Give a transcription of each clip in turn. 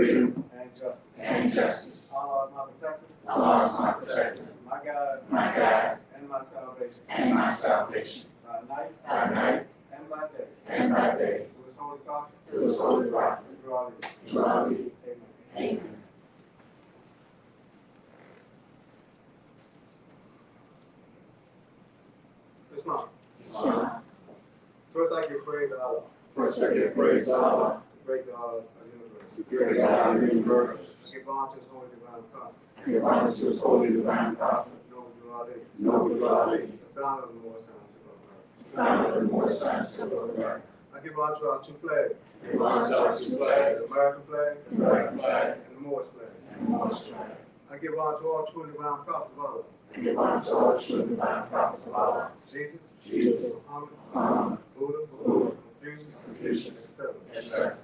freedom and justice. and justice. Allah is my protector. Allah is my protector, My God, my God, and my salvation. and my salvation. By night By night and by day. and by day. Through his holy prophet. Through his holy prophet. Through all these. Through all these. Amen. Amen. Islam. Islam. First I give praise to Allah. First I give praise to Allah, The great God of the universe. the great God of the universe. I give honor to his holy divine prophet. Give honor to his holy divine prophet, Noble Noble Ali, the founder of the Moorish science of America. founder of the Moorish science of America. I give honor to our two flags. Give honor to our two flags, The American flag the American flag, and the Moorish flag. and the Moorish flag. I give honor to all true and divine prophets of Allah. Give honor to all true and divine prophets of Allah, Jesus, Jesus, Muhammad, Buddha, Buddha, Confucius, etc. etc.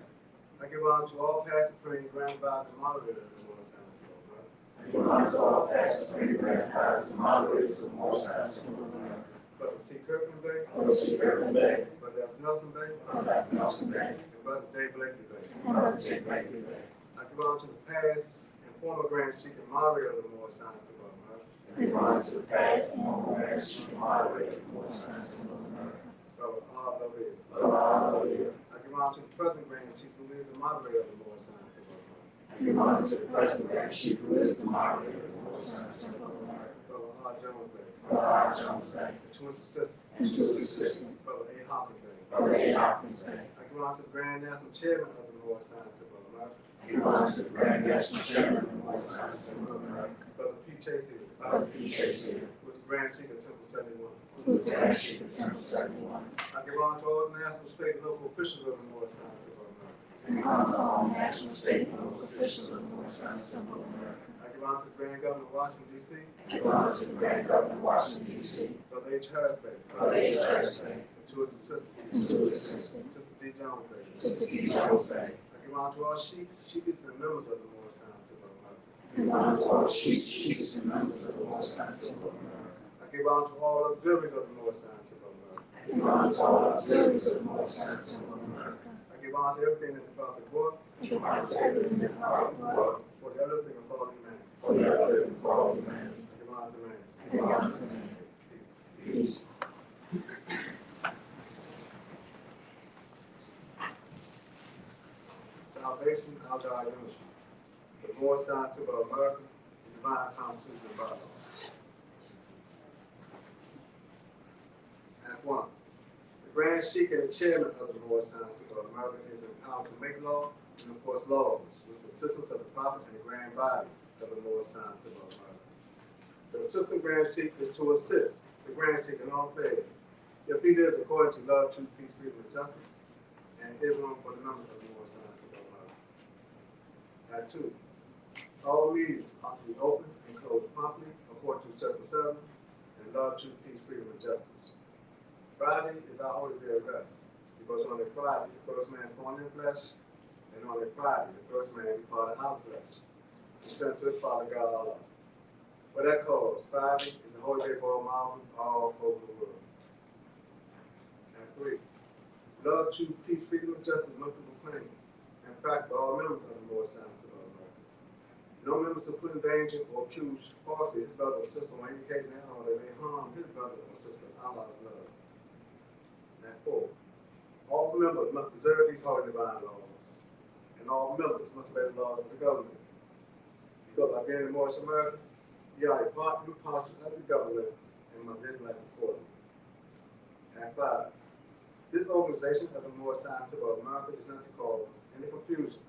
I give honor to all past, present, grandfathers, and moderators of the Moorish science of America. Give honor to all past, present, grandfathers, and moderators of the Moorish science of America. Brother C. Kirkland Bay, Brother C. Kirkland Bay, Brother F. Nelson Bay, Brother F. Nelson Bay, and Brother J. Blakely Bay. and Brother J. Blakely Bay. I give honor to the past and former Grand Sheikh and moderator of the Moorish science of America. Give honor to the past and former Grand Sheikh and moderator of the Moorish science of America. Brother R.W. Brother R.W. I give honor to the present Grand Sheikh who is the moderator of the Moorish science of America. Give honor to the present Grand Sheikh who is the moderator of the Moorish science of America. Brother R. Jones Bay. Brother R. Jones Bay, The twin assistant. and to his assistant, Brother A. Hopkins Bay. Brother A. Hopkins Bay. I give honor to the Grand National Chairman of the Moorish science of America. Give honor to the Grand National Chairman of the Moorish science of America. Brother P. Chase Hill. Brother P. Chase here, Who is the Grand Sheikh of Temple 71. who is the Grand Sheikh of Temple 71. I give honor to all the national, state, and local officials of the Moorish science of America. Give honor to all national, state, and local officials of the Moorish science of America. I give honor to the Grand Governor of Washington, D.C. Give honor to the Grand Governor of Washington, D.C. Brother H. Harris Bay. Brother H. Harris Bay, And to his assistant. and to his assistant, Sister D. Jones Bay. Sister D. Jones Bay. I give honor to all sheikhs and members of the Moorish science of America. Give honor to all chiefs and members of the Moorish science of America. I give honor to all auxiliaries of the Moorish science of America. Give honor to all auxiliaries of the Moorish science of America. I give honor to everything in the prophet book Give honor to everything that power work for the other thing of all humanity. for the other and for all humanity. Give honor to man. Give honor to man. Peace. Salvation, our God, unity. The Moorish science of America, the divine constitution of our law. Act 1. The Grand Sheikh and the chairman of the Moorish science of America is empowered to make law and enforce laws with the assistance of the Prophet and the Grand Body of the Moorish science of America. The assistant Grand Sheikh is to assist the Grand Sheikh in all affairs. If he does according to love, truth, peace, freedom, and justice, and Islam for the members of the Moorish science of America. Act 2. All meetings are to be open and closed promptly according to Circle 7 and love, truth, peace, freedom, and justice. Friday is our holy day of rest because on a Friday, the first man born in flesh, and on a Friday, the first man departed out of flesh, descend to his Father God Allah. For that cause, Friday is the holy day for all Muslims all over the world. Act 3. Love, truth, peace, freedom, and justice must be proclaimed and practiced by all members of the Moorish science of America. No member to put in danger or accuse falsely his brother or sister or indicating that or they may harm his brother or sister in Allah's love. Act 4. All members must preserve these holy divine laws, and all members must obey the laws of the government. Because by being in Moorish America, you are a part and parcel of the government and must live life accordingly. Act 5. This organization of the Moorish science of America is not to cause any confusion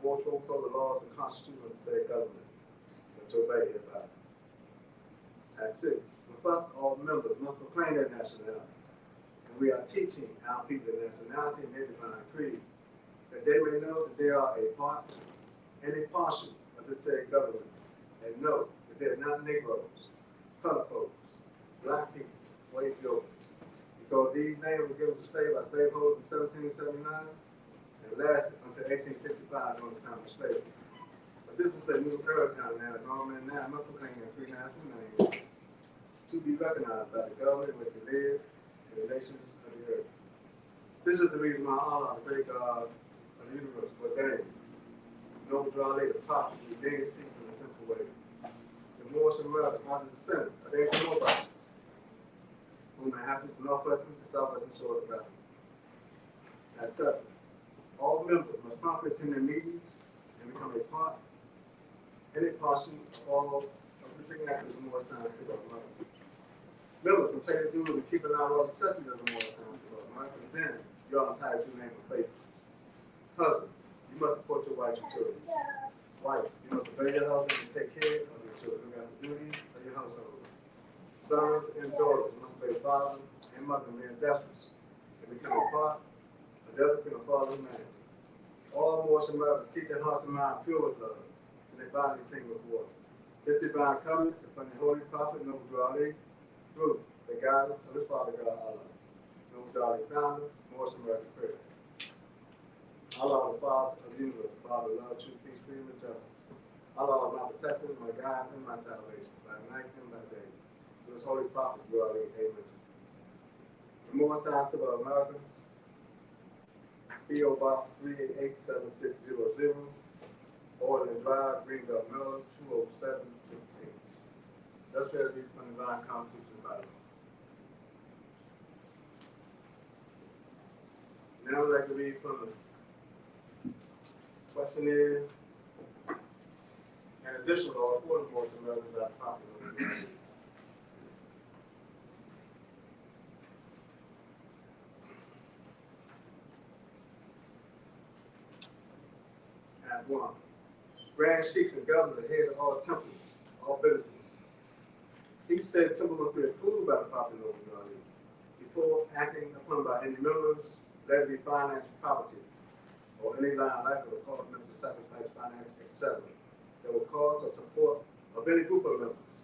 or to overthrow the laws and constitution of the state government, but to obey it by. Act 6. First, all members must proclaim their nationality. And we are teaching our people their nationality and their divine creed, that they may know that they are a part and a portion of the state government, and know that they are not Negroes, colored folks, black people, or Ethiopians. Because these names were given to slavery by slaveholders in 1779 and lasted until 1865 during the time of slavery. But this is a new era time now. All men now must proclaim their free national names to be recognized by the government in which they live and the nations of the earth. This is the reason why Allah, the great God of the universe, ordained draw later prophets, we redeem the people in a simple way. The Moors and Americans are the descendants of ancient Moabites, whom inhabit the northwestern and southwestern shore of the valley. At 7, all members must promptly attend their meetings and become a part, any portion of all of the big actors of Moorish time to God. Members can play the duty in keeping out all the necessities of the Moorish time to God. And then you are entitled to the name of faith. Husband, you must support your wife and children. Wife, you must obey your husband and take care of your children. Look after the duties of your household. Sons and daughters must obey father and mother in their justice and become a part of everything a father and man. All Moorish Americans keep their hearts and minds pure with love, and their body clean with water. This divine covenant is from the Holy Prophet Noble Ali through the guidance of his Father God Allah. Noble Ali founder, Moorish American prayer. Allah, the Father of the universe, Father, love, truth, peace, freedom, and justice. Allah, my protector, my guide, and my salvation, by night and by day. To his holy prophet, you are the amen. The more time to the America, P.O. Box 3887600, Orland Drive, Greenbelt, Maryland, 20768. Let's read from the Divine Constitution Bible. Now I'd like to read from the questionnaire and additional law for the Moorish Americans by popular. At 1. Grand sheikhs and governors are heads of all temples, all businesses. Each said temple must be approved by the Prophet before acting upon by any members, let it be financial property, or any line like or cause members to sacrifice finance, etc. that will cause or support of any group of members.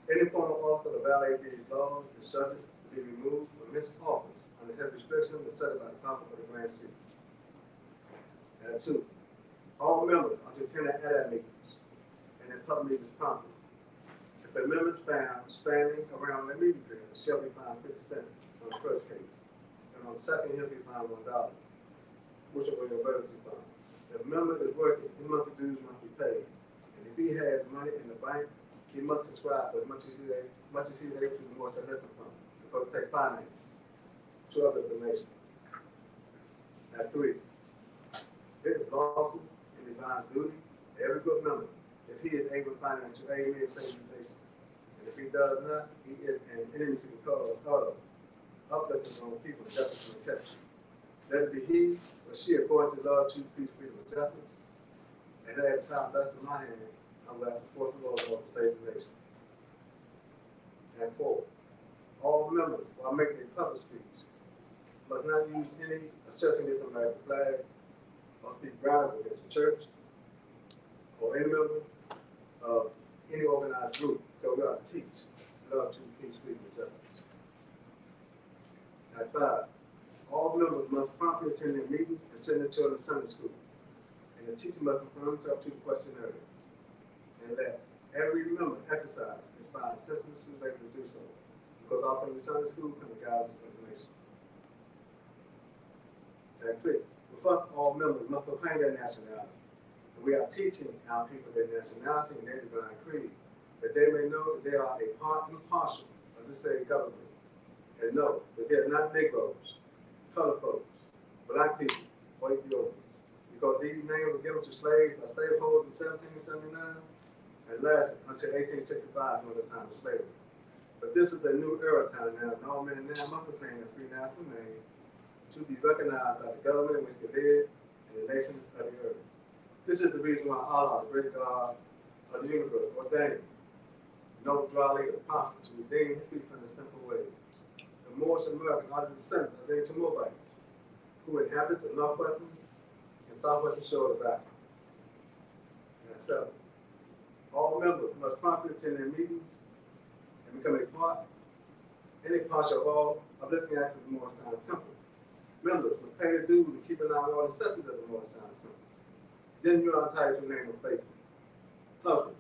Any former officer to violate these laws is subject to be removed from his office under heavy restrictions set by the Prophet of the Grand Sheikh. And 2. All members are to attend at meetings and in public meetings promptly. If a member is found standing around the meeting period, shall be fined 50 cents on the first case. And on the second, he'll be fined $1, which will be a emergency fund. If a member is working, his monthly dues must be paid. And if he has money in the bank, he must subscribe for as much as he is able to the Moorish Investment Fund because it takes finance. 2 other information. At 3, it is lawful and divine duty to every good member if he is able to financial aid and save the nation. And if he does not, he is an enemy to the cause of uplifting on people, justice, and protection. Let it be he or she according to love, truth, peace, freedom, and justice. And at the time blessed in my hand, I will have to support the Lord to save the nation. And 4, all members, while making a public speech, must not use any assertion against the American flag or speak violently against the church or any member of any organized group, because we are to teach love, truth, peace, freedom, and justice. At 5, all members must promptly attend their meetings and send their children to Sunday school. And the teacher must confirm himself to the questionnaire. And let every member exercise his 5 senses who is able to do so. Because often the Sunday school can be guidance of the nation. At 6, but first all members must proclaim their nationality. And we are teaching our people their nationality and their divine creed, that they may know that they are a part and parcel of the state government. And know that they are not Negroes, colored folks, black people, or Ethiopians. Because these names were given to slaves by slaveholders in 1779 and lasted until 1865 during the time of slavery. But this is a new era time now, and all men now must proclaim their free national name to be recognized by the government in which they live and the nations of the earth. This is the reason why Allah, the great God of the universe, ordained Noble Dwali, the prophet, to redeem his people in a simple way. The Moorish Americans are the descendants of the ancient Moabites, who inhabit the northwestern and southwestern shore of Africa. And 7, all members must promptly attend their meetings and become a part, any partial of all uplifting acts of the Moorish Town Temple. Members must pay their dues and keep an eye on all necessities of the Moorish Town Temple. Then you are entitled to the name of faithful. Husband,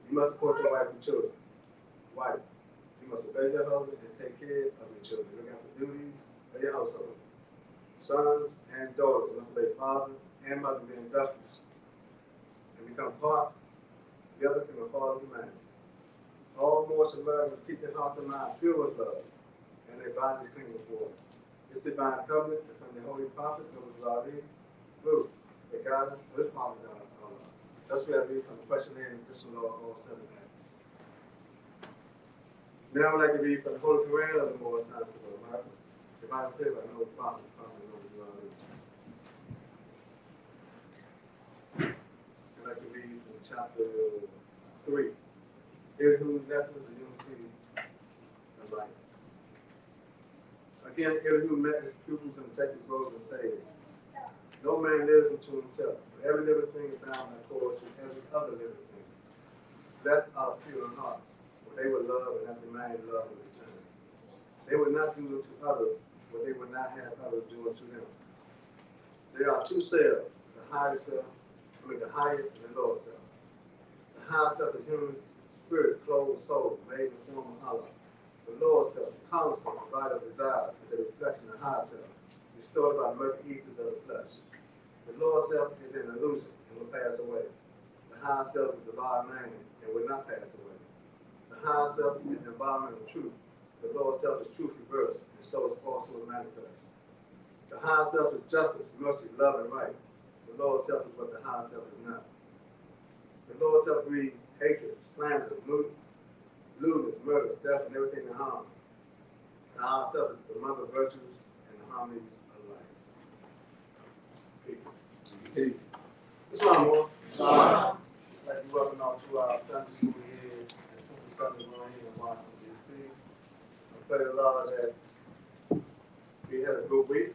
you must support your wife and children. Wife, you must obey your husband and take care of your children. Look after the duties of your household. Sons and daughters must obey father and mother being industrious. and become part together from the fall of humanity. All morals and Americans keep their hearts and minds pure with love, and their bodies clean with water. This divine covenant is from the holy prophet who was Vladimir through the guidance of his father God, Allah. Thus we have read from the questionnaire and Christian law of all 7 acts. Now I would like to read from the Holy Koran of the Most High of America. If I pray by no prophet, prophet knows Vladimir. I'd like to read from chapter 3. Here whose lessons the unity of life. Again, Elihu met his pupils in the sacred groves and said, no man lives unto himself, but every living thing is bound by cords to every other living thing. Blessed are the pure in heart, for they will love and have remain love in return. They will not do unto others what they will not have others do unto them. There are 2 selves, the higher self, the highest and the lower self. The higher self is human spirit, clothed soul, made in the form of Allah. The lower self, the common self, the body of desire, is a reflection of the higher self, restored by the murky eters of the flesh. The lower self is an illusion and will pass away. The higher self is a live man and will not pass away. The higher self is the embodiment of truth. The lower self is truth reversed, and so is falsehood manifest. The higher self is justice, mercy, love, and right. The lower self is what the higher self is not. The lower self breeds hatred, slander, lewdness, murder, death, and everything in harm. The higher self is the mother of virtues and the harmonies of life. Peace. Islam, Lord. Islam. I'd like to welcome all to our Sunday school here at Temple Sunday Morning here in Washington, D.C. I pray the Lord that we had a good week.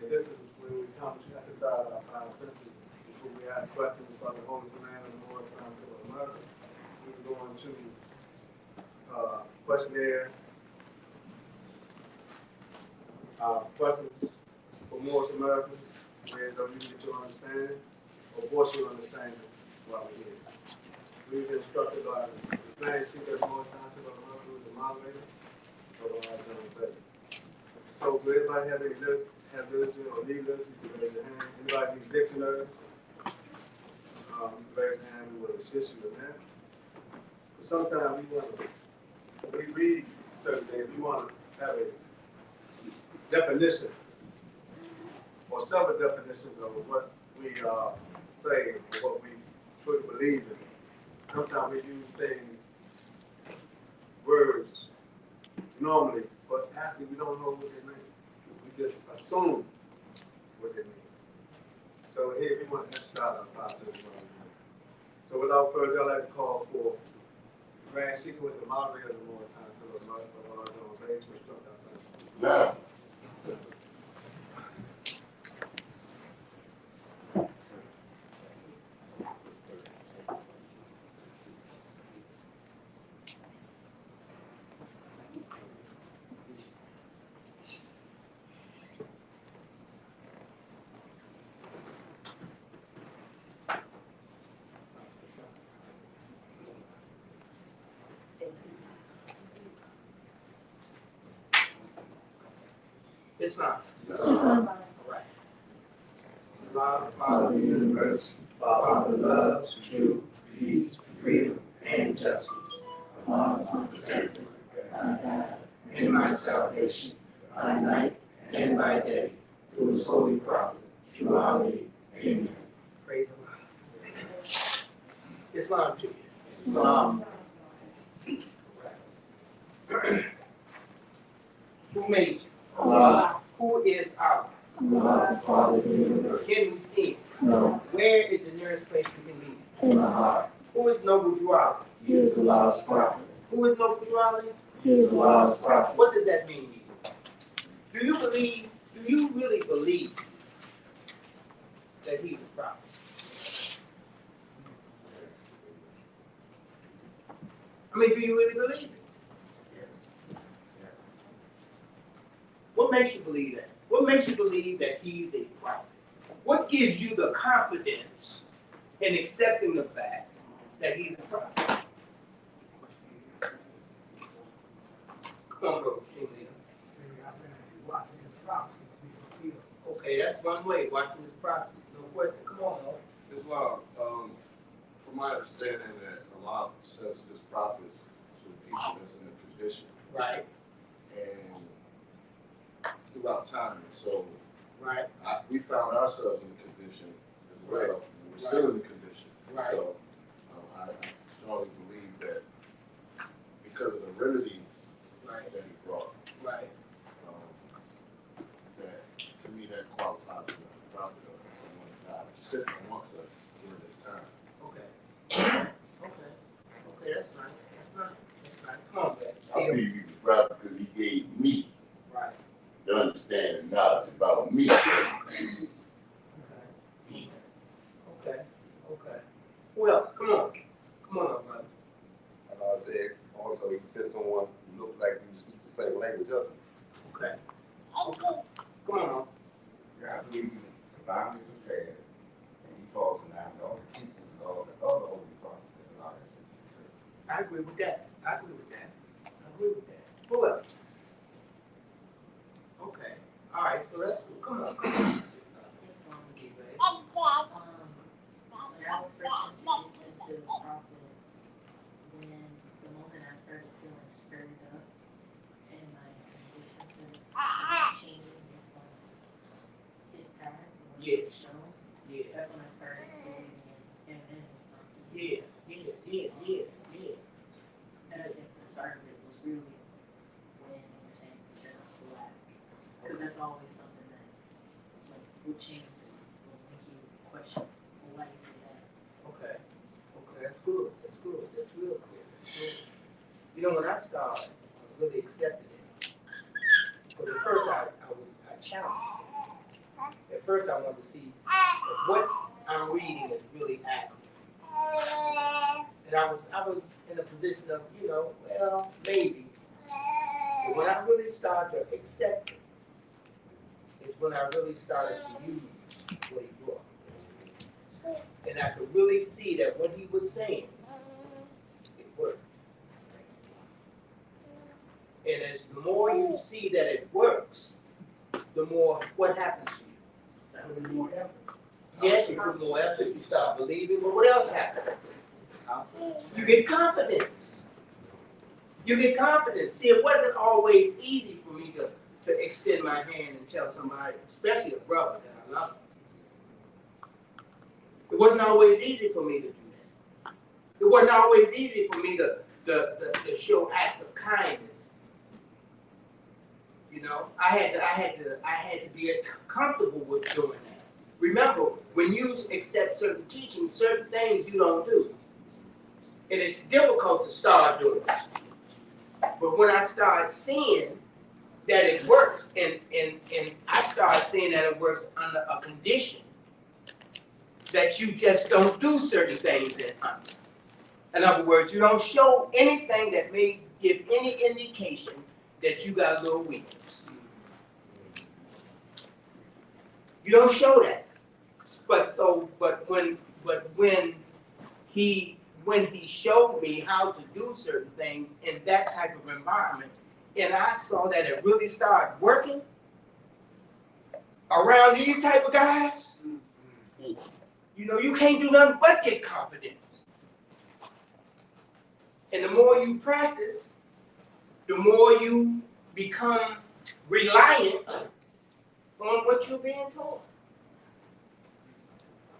And this is when we come to exercise our 5 senses before we ask questions about the Holy Command of the Lord Time to America. We're going to questionnaire questions for Morris Americans, where they'll use it to understand or force you to understand while we're here. We've been instructed by the Spanish speaker of Morris Time to America, who is the moderator of our John. So, do anybody have any religion or leaders? You can raise your hand. Anybody needs dictionaries? You can raise your hand. We will assist you with that. But sometimes we read certain things. We want to have a definition or several definitions of what we say or what we truly believe in. Sometimes we use things, words, normally, but actually we don't know what they mean. We just assume what they mean. So here we want to exercise our 5 senses. So without further ado, I'd like to call for the Grand Seeker with the moderator of the Lord's Time to the Lord on page to instruct our sons. Islam. Islam. All right. Father of the universe, Father of love, truth, peace, freedom, and justice. Allah is my protector, my God, and my salvation, by night and by day, through his holy prophet, through Ali. Amen. Praise Allah. Islam to you. Islam. Who made you? Allah. Who is Allah? Allah is the Father of the universe. Can we see him? No, Where is the nearest place we can meet him? in the heart. Who is Noble Dwali? He is the law's prophet. Who is Noble Dwali? He is the law's prophet. What does that mean to you? Do you really believe that he's a prophet? I mean, do you really believe it? What makes you believe that? What makes you believe that he's a prophet? What gives you the confidence in accepting the fact that he's a prophet? Come on, bro. Watching his prophecies be fulfilled. Okay, that's one way, watching his prophecies. No question. Come on, Mo. Islam. Right. And throughout time. So Right. we found ourselves in the condition as well. Right. We're still in the condition. Right. So I strongly believe that because of the remedies Right. that he brought, Right. that to me that qualifies as a prophet of someone that God sent amongst us during this time. Okay. Okay. Okay, that's nice. That's nice. That's nice. Come on, man. I believe he's a prophet because he gave me Right. the understanding and knowledge about me. Okay. Okay. Okay. Well, come on. Come on, brother. And I said, also, he said someone who looked like you speak the same language of him. Okay. Okay. Come on. I believe he divinely prepared, and he falls in line with all the teachings of all the other holy prophets that Allah has sent to the church. I agree with that. I agree with that. I agree with that. Who else? Okay. All right. So let's come on. Come on. Get ready. When I was first introduced into prophet, then the moment I started feeling stirred up and my conditions started changing based on his patterns and what he was shown, Yeah. that's when I started believing in his prophecy. Yeah. And I think the start of it was really when he was saying that I was black. Because that's always something that, like, would change, will make you question, well, why do you say that? Okay. Okay. That's good. That's good. That's real good. That's good. You know, when I started, I really accepted it. But at first, I challenged it. At first, I wanted to see if what I'm reading is really accurate. And I was in a position of, you know, well, maybe. But when I really started to accept it, is when I really started to use what he brought. And I could really see that what he was saying, it worked. And as the more you see that it works, the more what happens to you? Start with more effort. Yes, you put more effort, you start believing, but what else happens? You get confidence. You get confidence. See, it wasn't always easy for me to extend my hand and tell somebody, especially a brother that I love. It wasn't always easy for me to do that. It wasn't always easy for me to show acts of kindness. You know, I had to be comfortable with doing that. Remember, when you accept certain teachings, certain things you don't do. And it's difficult to start doing it. But when I start seeing that it works, and I start seeing that it works under a condition that you just don't do certain things in under. In other words, you don't show anything that may give any indication that you got a little weakness. You don't show that. But when he showed me how to do certain things in that type of environment, and I saw that it really started working around these type of guys, you know, you can't do nothing but get confidence. And the more you practice, the more you become reliant on what you're being told.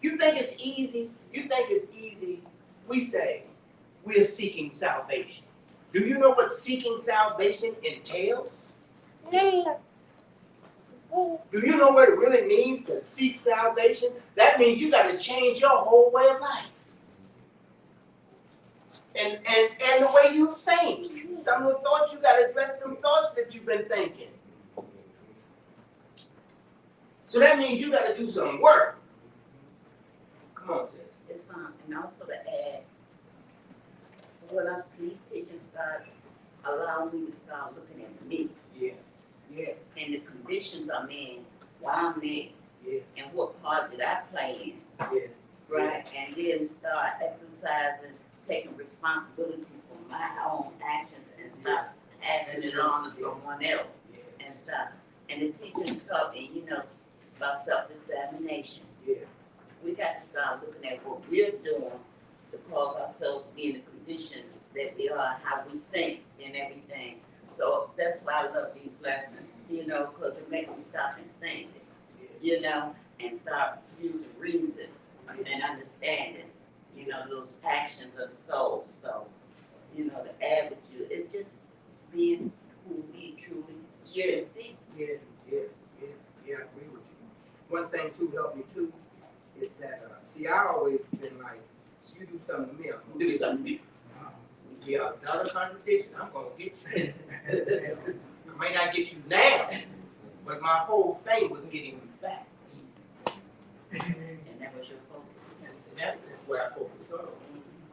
You think it's easy? We say we're seeking salvation. Do you know what seeking salvation entails? Do you know what it really means to seek salvation? That means you got to change your whole way of life. And the way you think. Some of the thoughts, you got to address them thoughts that you've been thinking. So that means you got to do some work. Come on, sis. It's and also to add, when these teachings start allowing me to start looking at me. Yeah. And the conditions I'm in, why I'm there, and what part did I play in. Yeah. Right? And then start exercising, taking responsibility for my own actions and stop passing it on to someone else and stuff. And the teachers taught me, you know, about self-examination. Yeah. We got to start looking at what we're doing to cause ourselves to be in the conditions that we are, how we think and everything. So that's why I love these lessons, you know, because it makes me stop and think, you know, and start using reason and understanding, you know, those actions of the soul. So, you know, the attitude, it's just being who we truly should be. Yeah, I agree with you. One thing too helped me too is that, see, I always been like, you do something to me, I'm gonna Do get something. you. Yeah, another contradiction, I'm gonna get you. I may not get you now, but my whole thing was getting you back. And that was your focus. And that is where I focused on.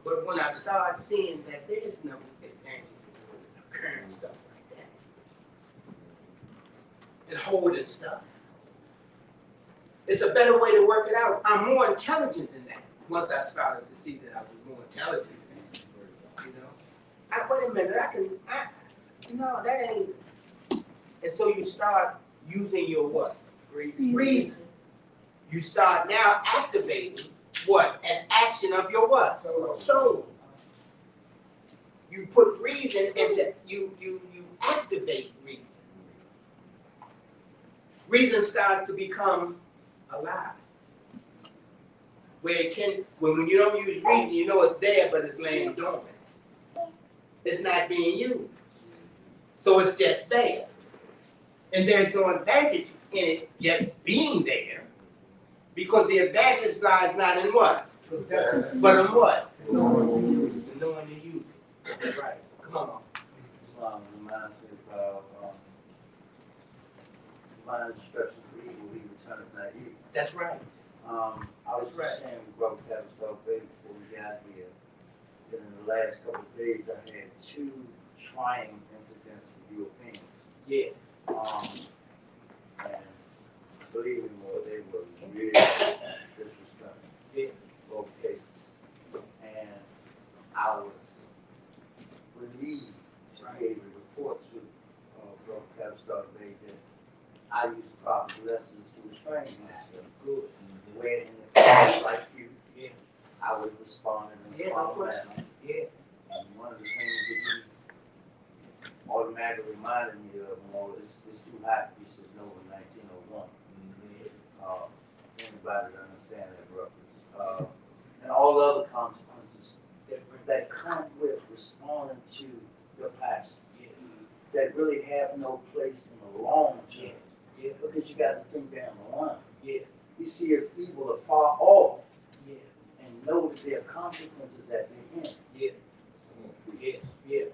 But when I started seeing that there's no advantage in occurring stuff like that, and holding stuff, it's a better way to work it out. I'm more intelligent than that. Once I started to see that I was more intelligent than that, you know. Wait a minute, no, that ain't. And so you start using your what? Reason. You start now activating what? An action of your what? Soul. You put reason into, you activate reason. Reason starts to become alive. Where it can, when you don't use reason, you know it's there, but it's laying dormant. It's not being used. So it's just there. And there's no advantage in it just being there, because the advantage lies not in what? But in what? Knowing to use it. That's right. Come on. Islam reminds me of divine instruction for evil, he returneth not evil. That's right. I was just saying, we broke Tavistock Bay before we got here. Then in the last couple of days, I had 2 trying incidents with Europeans. Yeah. And believe me, more, they were really disrespectful. Yeah. Both cases. And I was relieved to be able to report to Broke Tavistock Bay that I used the proper lessons to restrain myself. Good. When in the class like you, Yeah. I would respond in a Yeah, proper no manner. question. Yeah. And one of the things that you automatically reminded me of more is too hot, he said no in 1901. Anybody that understands that reference. And all the other consequences that come with responding to your past, that really have no place in the long term. Yeah. Because you got to think down the line. Yeah. You see if evil are far off Yeah. and know that there are consequences at the end. Yeah. Yeah. Yeah.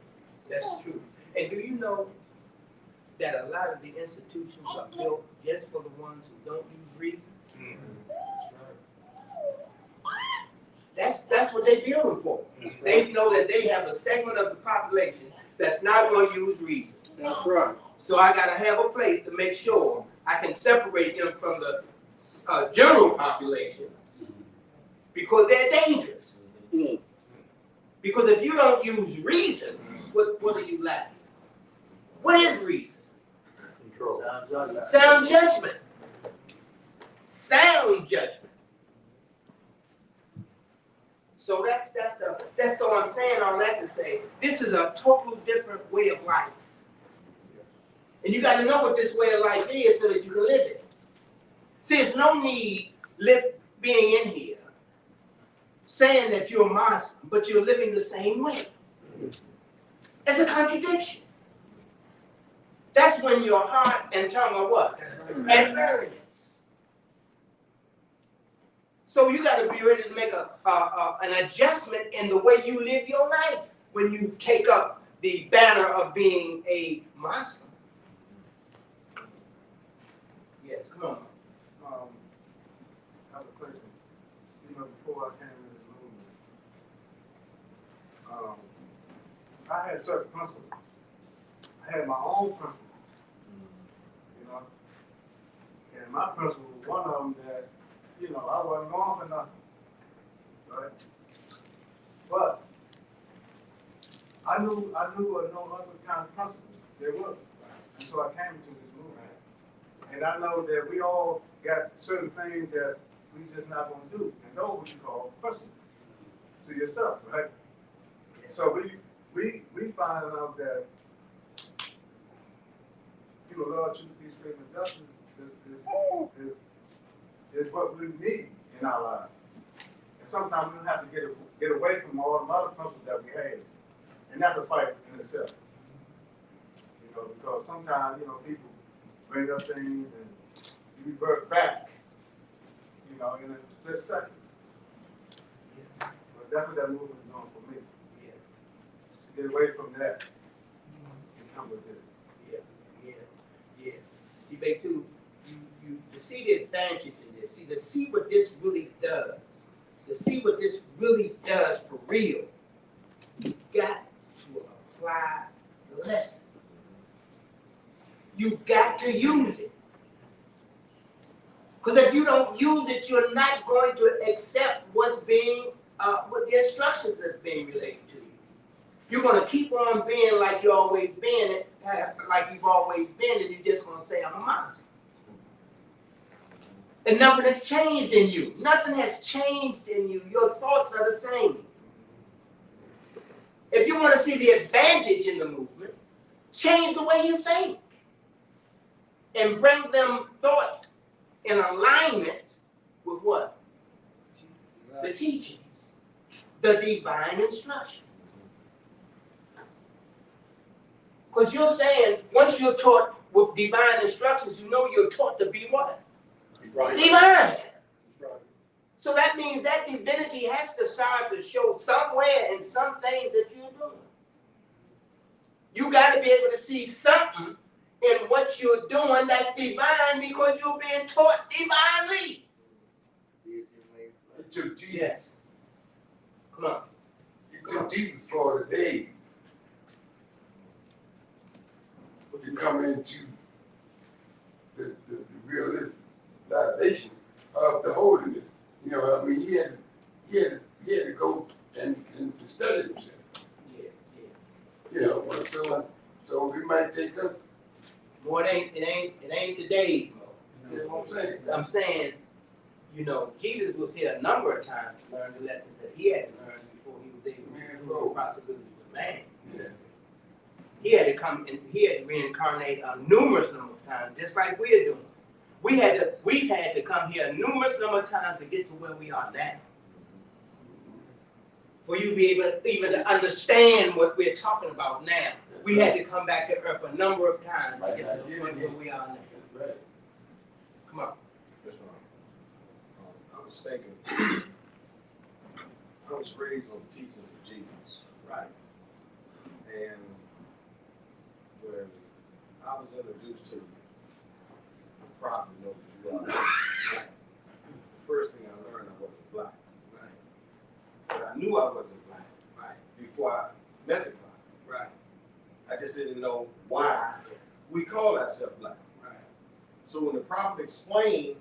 That's true. And do you know that a lot of the institutions are built just for the ones who don't use reason? That's what they're building for. They know that they have a segment of the population that's not going to use reason. That's right. So I got to have a place to make sure I can separate them from the general population, because they're dangerous. Because if you don't use reason, what are you lacking? What is reason? Control. Sound judgment. Sound judgment. So that's so I'm saying all that to say this is a totally different way of life. And you got to know what this way of life is so that you can live it. See, there's no need being in here saying that you're a Muslim, but you're living the same way. It's a contradiction. That's when your heart and tongue are what? At variance. So you got to be ready to make an adjustment in the way you live your life when you take up the banner of being a Muslim. Yes, come on. I have a question. You know, before I came in this movement, I had certain principles. I had my own principles. You know, and my principle was one of them that, you know, I wasn't going for nothing, right? But I knew no other kind of principles there was, and so I came into this movement. And I know that we all got certain things that we just not gonna do, and those we call principles to yourself, right? So we find out that You know, love, truth, peace, freedom, and justice is what we need in our lives. And sometimes we have to get away from all the other principles that we have. And that's a fight in itself. You know, because sometimes, you know, people bring up things and you revert back, you know, in a split second. But that's what that movement is doing for me. Yeah. To get away from that and come with this. Yeah. See, babe, too, you see the advantage in this. See, to see what this really does. To see what this really does for real, you got to apply the lesson. You got to use it. Because if you don't use it, you're not going to accept what's being, what the instructions that's being related to you. You're going to keep on being like you've always been, and you're just going to say, I'm a monster. And nothing has changed in you. Nothing has changed in you. Your thoughts are the same. If you want to see the advantage in the movement, change the way you think. And bring them thoughts in alignment with what? The teaching. The divine instruction. Because you're saying, once you're taught with divine instructions, you know you're taught to be what? Right. Divine. So that means that divinity has to start to show somewhere in some things that you're doing. You got to be able to see something in what you're doing that's divine because you're being taught divinely. It took Jesus. Yes. Come on. It took Jesus for the days to come into the realization of the holiness. You know, I mean, he had to go and study himself. Yeah. You know, so it might take us. More, it ain't the days, Mo. You know what I'm saying? I'm saying, you know, Jesus was here a number of times to learn the lessons that he had to learn before he was able to do the possibilities of man. Yeah. He had to come and he had to reincarnate a numerous number of times, just like we're doing. We've had to come here a numerous number of times to get to where we are now. For you to be able to even to understand what we're talking about now. We had to come back to earth a number of times to get to the point where we are now. Right. Come on. That's right. I was thinking, I was raised on the teachings of Jesus. Right. And when I was introduced to the prophet, know that you are, the first thing I learned, I wasn't black. Right. But I knew I wasn't black Right. before I met the prophet. Right. I just didn't know why we call ourselves black. Right. So when the prophet explained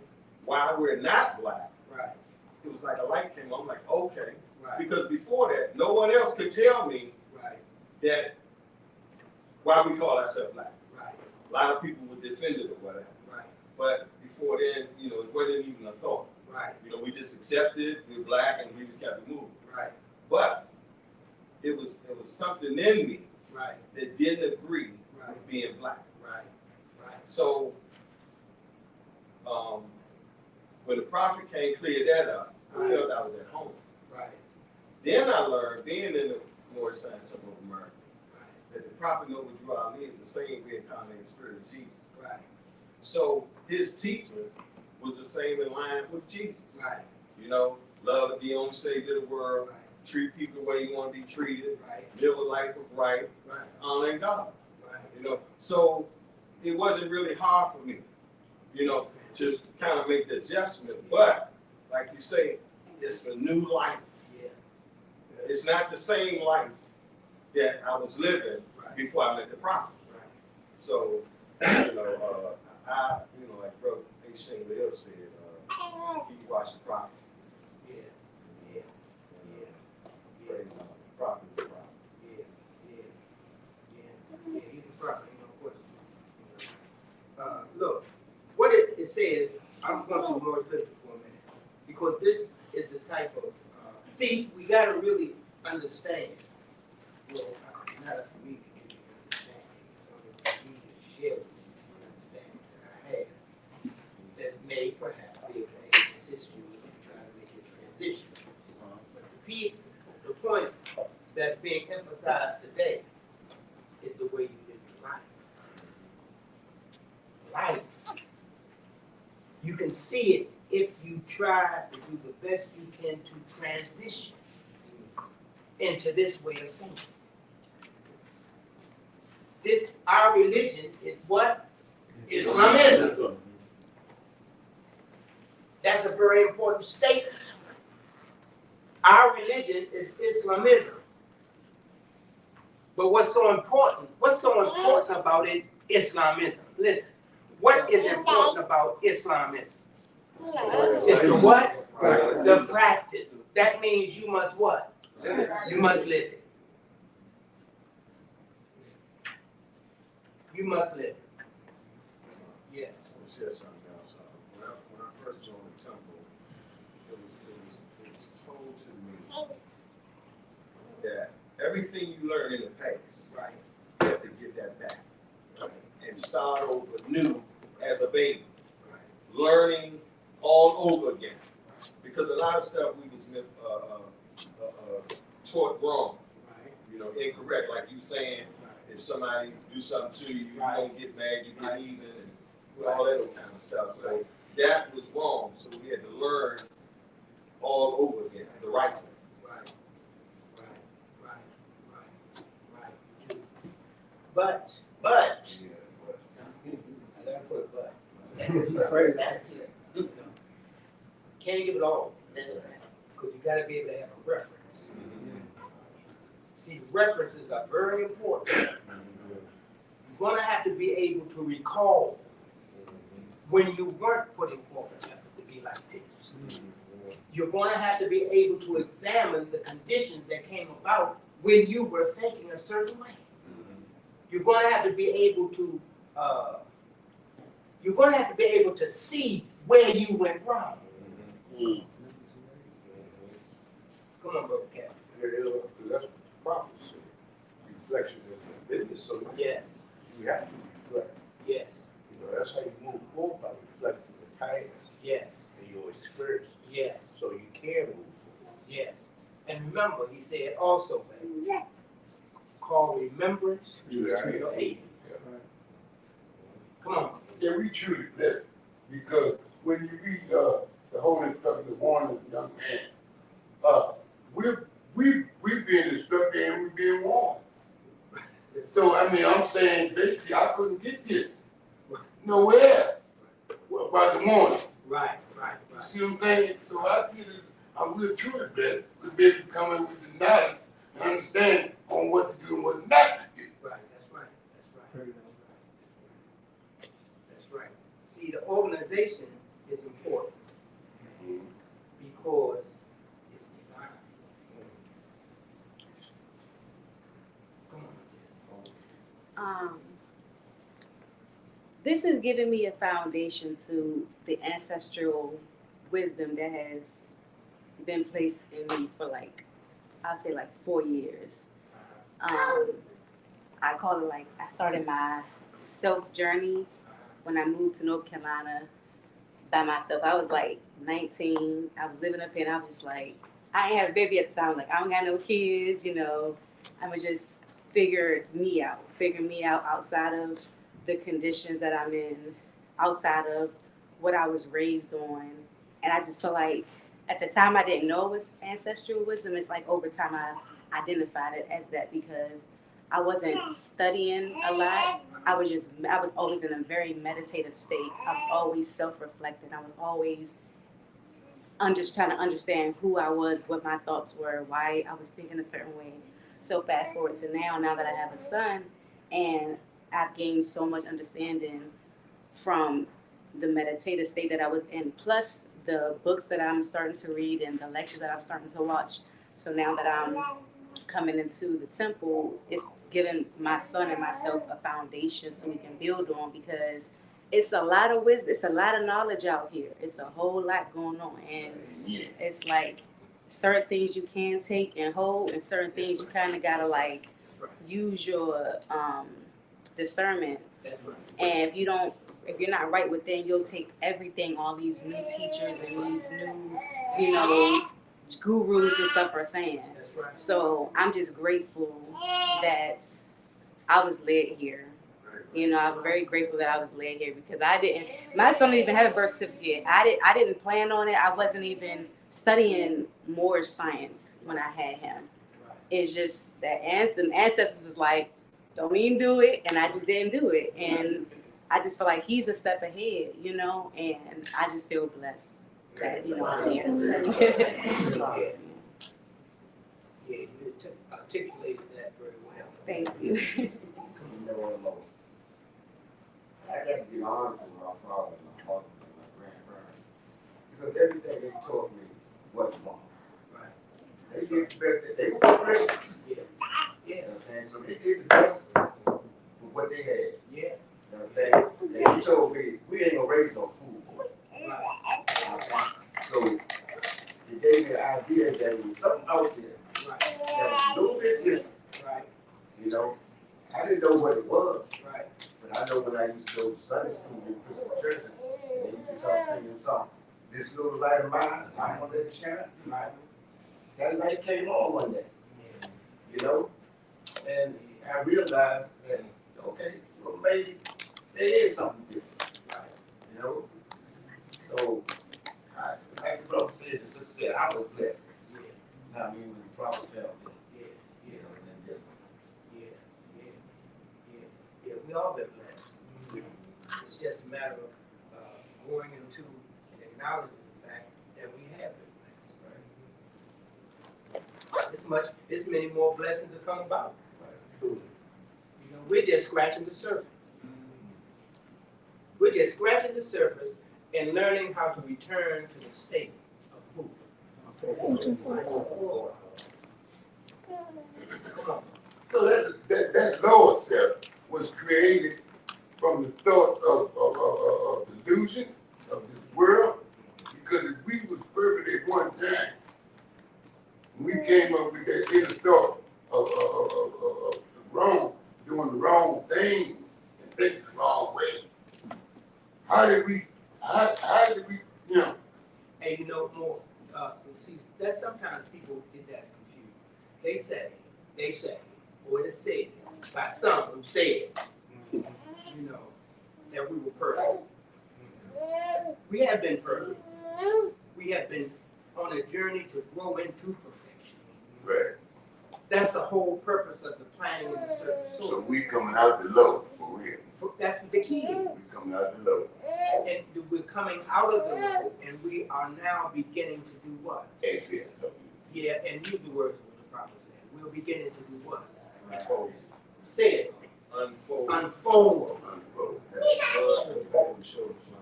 why we're not black, Right. it was like a light came on. I'm like, okay. Right. Because before that, no one else could tell me Right. that why we call ourselves black. Right. A lot of people would defend it or whatever. Right. But before then, you know, it wasn't even a thought. Right. You know, we just accepted we're black and we just got to move. Right. But it was something in me Right. that didn't agree Right. with being black. Right. Right. So when the prophet came clear that up, I felt I was at home. Right. Then I learned, being in the North Side suburb of America, Right. that the prophet know what draw me is the same reincarnated spirit as Jesus. Right. So his teachings was the same in line with Jesus. Right. You know, love is the only savior of the world. Right. Treat people the way you want to be treated. Right. Live a life of right. Right. Honoring God. Right. You know, so it wasn't really hard for me, you know, to kind of make the adjustment. But like you say, it's a new life. Yeah. It's not the same life that I was living Right. before I met the prophet. Right. So, you know, like Brother H. Hill said, he watched the prophets. Yeah. Yeah. And, Yeah. praise God. The prophet is the prophet. Yeah. Yeah. Yeah. He's a prophet, ain't no question. Look, what it says, I'm going to Lord's literature for a minute, because this is the type of, see, we got to really understand, well, not us, we can understand, so that we can share with you. may perhaps be able to assist you in trying to make your transition. But the point that's being emphasized today is the way you live your life. Life. You can see it if you try to do the best you can to transition into this way of thinking. Our religion is what? Islamism. That's a very important statement. Our religion is Islamism. But what's so important about it, Islamism? Listen, what is important about Islamism? It's the what? The practice. That means you must what? You must live it. You must live it. Yeah. Let me share something else. When I first joined the temple, it was told to me that everything you learn in the past, Right. you have to get that back, right? And start over new as a baby, Right. learning all over again. Because a lot of stuff we was taught wrong, Right. you know, incorrect. Like you saying, if somebody do something to you, you don't get mad, you get even, and all that kind of stuff. So that was wrong. So we had to learn all over again, the right way. Right. But, I gotta put but. Can't give it all. That's right. Because you gotta be able to have a reference. See, references are very important. You're gonna have to be able to recall when you weren't putting forth an effort to be like this. You're gonna have to be able to examine the conditions that came about when you were thinking a certain way. You're gonna have to be able to see where you went wrong. Come on, Brother Cass. That's prophecy. Reflection is a business, so Yes, you have to reflect. yes, You know, that's how you move forward, by reflecting the past yes, and your experience, yes, so you can move forward. yes. And remember, he said also, man, call remembrance to your aid. Come on. Yeah, we truly blessed because when you read the whole instruction of warning of young man, we're being instructed and we're being warned. So I mean, I'm saying basically I couldn't get this nowhere else by the morning. Right. You see what I'm saying? So I think we're truly blessed. We're able to come in with the knowledge and understand on what to do and what not to do. Right, that's right. See, the organization is important because it's divine. Come on. This has given me a foundation to the ancestral wisdom that has been placed in me for I'll say 4 years. I call it I started my self journey when I moved to North Carolina by myself. I was 19. I was living up here and I was just I didn't have a baby at the time. I don't got no kids, you know. I would just figure me out outside of the conditions that I'm in, outside of what I was raised on. And I just felt at the time I didn't know it was ancestral wisdom. It's over time I identified it as that because I wasn't studying a lot. I was always in a very meditative state. I was always self-reflecting. I was always trying to understand who I was, what my thoughts were, why I was thinking a certain way. So fast forward to now that I have a son, and I've gained so much understanding from the meditative state that I was in, plus the books that I'm starting to read and the lectures that I'm starting to watch. So now that I'm coming into the temple, it's giving my son and myself a foundation so we can build on, because it's a lot of wisdom, it's a lot of knowledge out here. It's a whole lot going on, and it's certain things you can take and hold, and certain things you kind of gotta use your discernment. That's right. And if you're not right within, you'll take everything all these new teachers and these new, you know, gurus and stuff are saying. That's right. So I'm just grateful that I was led here. You know, I'm very grateful that I was led here because my son didn't even have a birth certificate. I didn't plan on it. I wasn't even studying more science when I had him. It's just that the ancestors was like, don't even do it, and I just didn't do it. And I just feel like he's a step ahead, you know, and I just feel blessed that, you know, I'm here. Yeah, you articulated that very well. Thank you. You know, I got to be honest with my father and my mother and my grandparents. Because everything they taught me wasn't wrong. Right. They did the best that they were Christians. Yeah. Yeah. You know what I'm saying? So they did the best with what they had. Yeah. You know what I'm saying? And he told me, we ain't gonna raise no fool boy. Right. So it gave me the idea that there was something out there Right. that was a little bit different. Right. You know, I didn't know what it was. Right. But I know when I used to go to Sunday school in Christian churches, and they used to start singing a song, this little light of mine, I'm gonna let it shine. Right. That light came on one day, Yeah. you know? And I realized that, okay, well, maybe there is something different, Right. you know? So, like the brother said, the sister said, I was blessed. Yeah. Now, I mean, when the prophet fell, Yeah. you know, and then this. Yeah. Yeah. Yeah. Yeah. We all been blessed. It's just a matter of going into and acknowledging the fact that we have been blessed. Right? It's many more blessings to come about. Right. You know, we're just scratching the surface. We're just scratching the surface and learning how to return to the state of who. Come on. So that lower self was created from the thought of delusion of this world, because if we was perfect at one time, we came up with that inner thought of wrong, doing the wrong thing and thinking the wrong way. How did we, you know? And you know more, see, that sometimes people get that confused. They say, or it is said, by some who said, you know, that we were perfect. We have been perfect. We have been on a journey to grow into perfection. Right. That's the whole purpose of the planning and the certain So soil. we coming out the low, for real. That's the key. We coming out the low. And we're coming out of the low, and we are now beginning to do what? Excess. Yeah, and use the words what the prophet said. We're beginning to do what? Unfold. Say it. Unfold. Unfold. Unfold.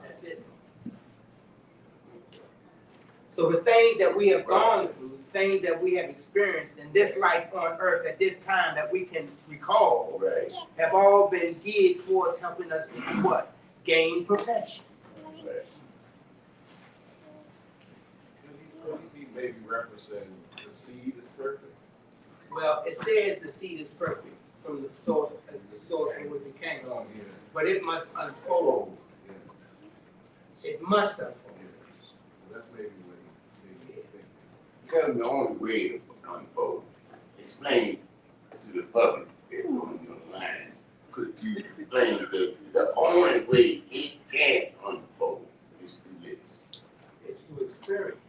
That's it. So the things that we have gone through, things that we have experienced in this life on earth at this time that we can recall, Right. have all been geared towards helping us to do what? Gain perfection. Right. Could he be maybe referencing the seed is perfect? Well, it says the seed is perfect from the source from which it came. Oh, yeah. But it must unfold. Yeah. It must unfold. So that's maybe what he thinking. Tell them the only way to unfold. Explain to the public that's on your line. Could you explain that the only way it can unfold is through this? It's through experience.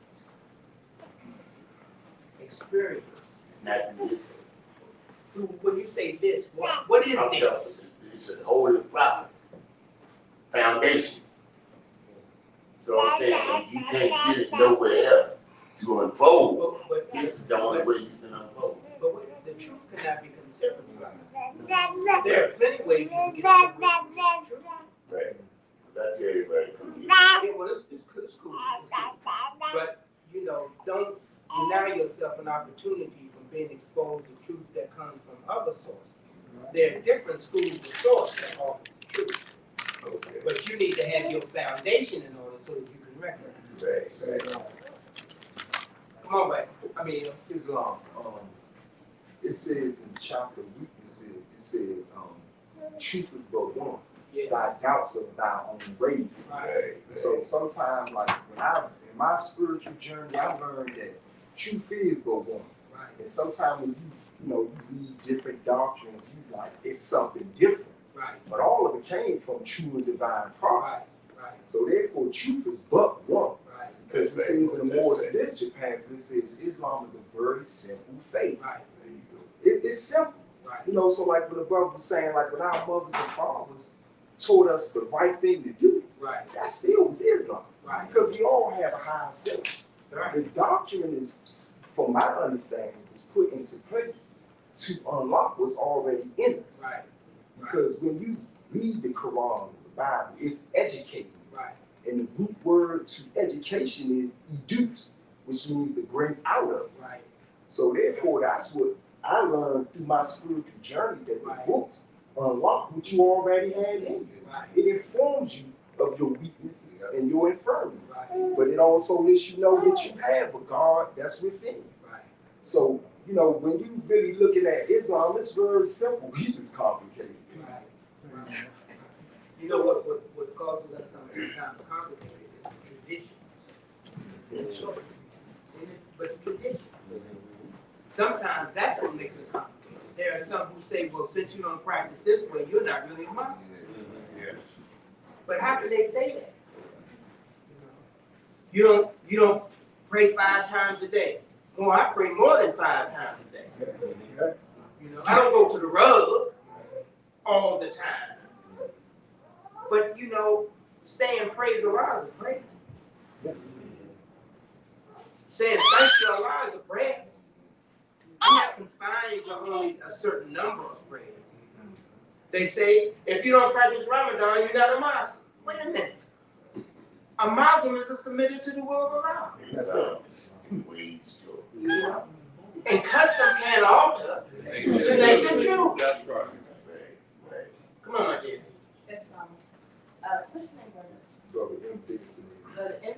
Experience. Not through this. When you say this, what is I'm this? It's a holy proper foundation. So I'm saying if you can't get it nowhere else to unfold, But this is the only way you can unfold. But the truth cannot be considered. There are plenty ways you can get it from the truth. Right. That's everybody come here. Yeah, well, it's cool. It's cool. But, you know, don't deny yourself an opportunity from being exposed to truth that comes from other sources. There are different schools of thought that offer the truth. Okay. But you need to have your foundation in order so that you can recognize it. Right. Come on, baby. I mean, It's it says in chapter weaknesses, it says truth is but one. got doubts of thy own raising. So sometimes, like in my spiritual journey, I learned that truth is go one. And sometimes when you read different doctrines, you like it's something different. But all of it came from true and divine prophets. So therefore, truth is but one. Because it says in the more spiritual path, it says Islam is a very simple faith. It's simple. So like when the brother was saying, like when our mothers and fathers taught us the right thing to do, that still was Islam. Because we all have a higher self. The doctrine is, from my understanding, was put into place to unlock what's already in us. Because when you read the Quran, the Bible, it's educating. And the root word to education is educe, which means to bring out of. So therefore, that's what I learned through my spiritual journey, that the books unlock what you already had in you. It informs you of your weaknesses and your infirmities. But it also lets you know that you have a God that's within you. So, when you really looking at Islam, it's very simple. We just complicated. You know what causes us sometimes complicated is traditions. But tradition. Sometimes that's what makes it complicated. There are some who say, well, since you don't practice this way, you're not really a Muslim. But how can they say that? You don't pray 5 times a day. Well, I pray more than 5 times a day. I don't go to the rug all the time. But saying praise Allah is a prayer. Saying thank you Allah is a prayer. I'm not confined to only a certain number of prayers. They say if you don't practice Ramadan, you're not a Muslim. Wait a minute. A Muslim is a submitted to the will of Allah. That's right. And custom can't alter the nature of truth. That's right. Come on, my dear. Yes, what's your name, brother? Brother M. Dickinson. Brother M.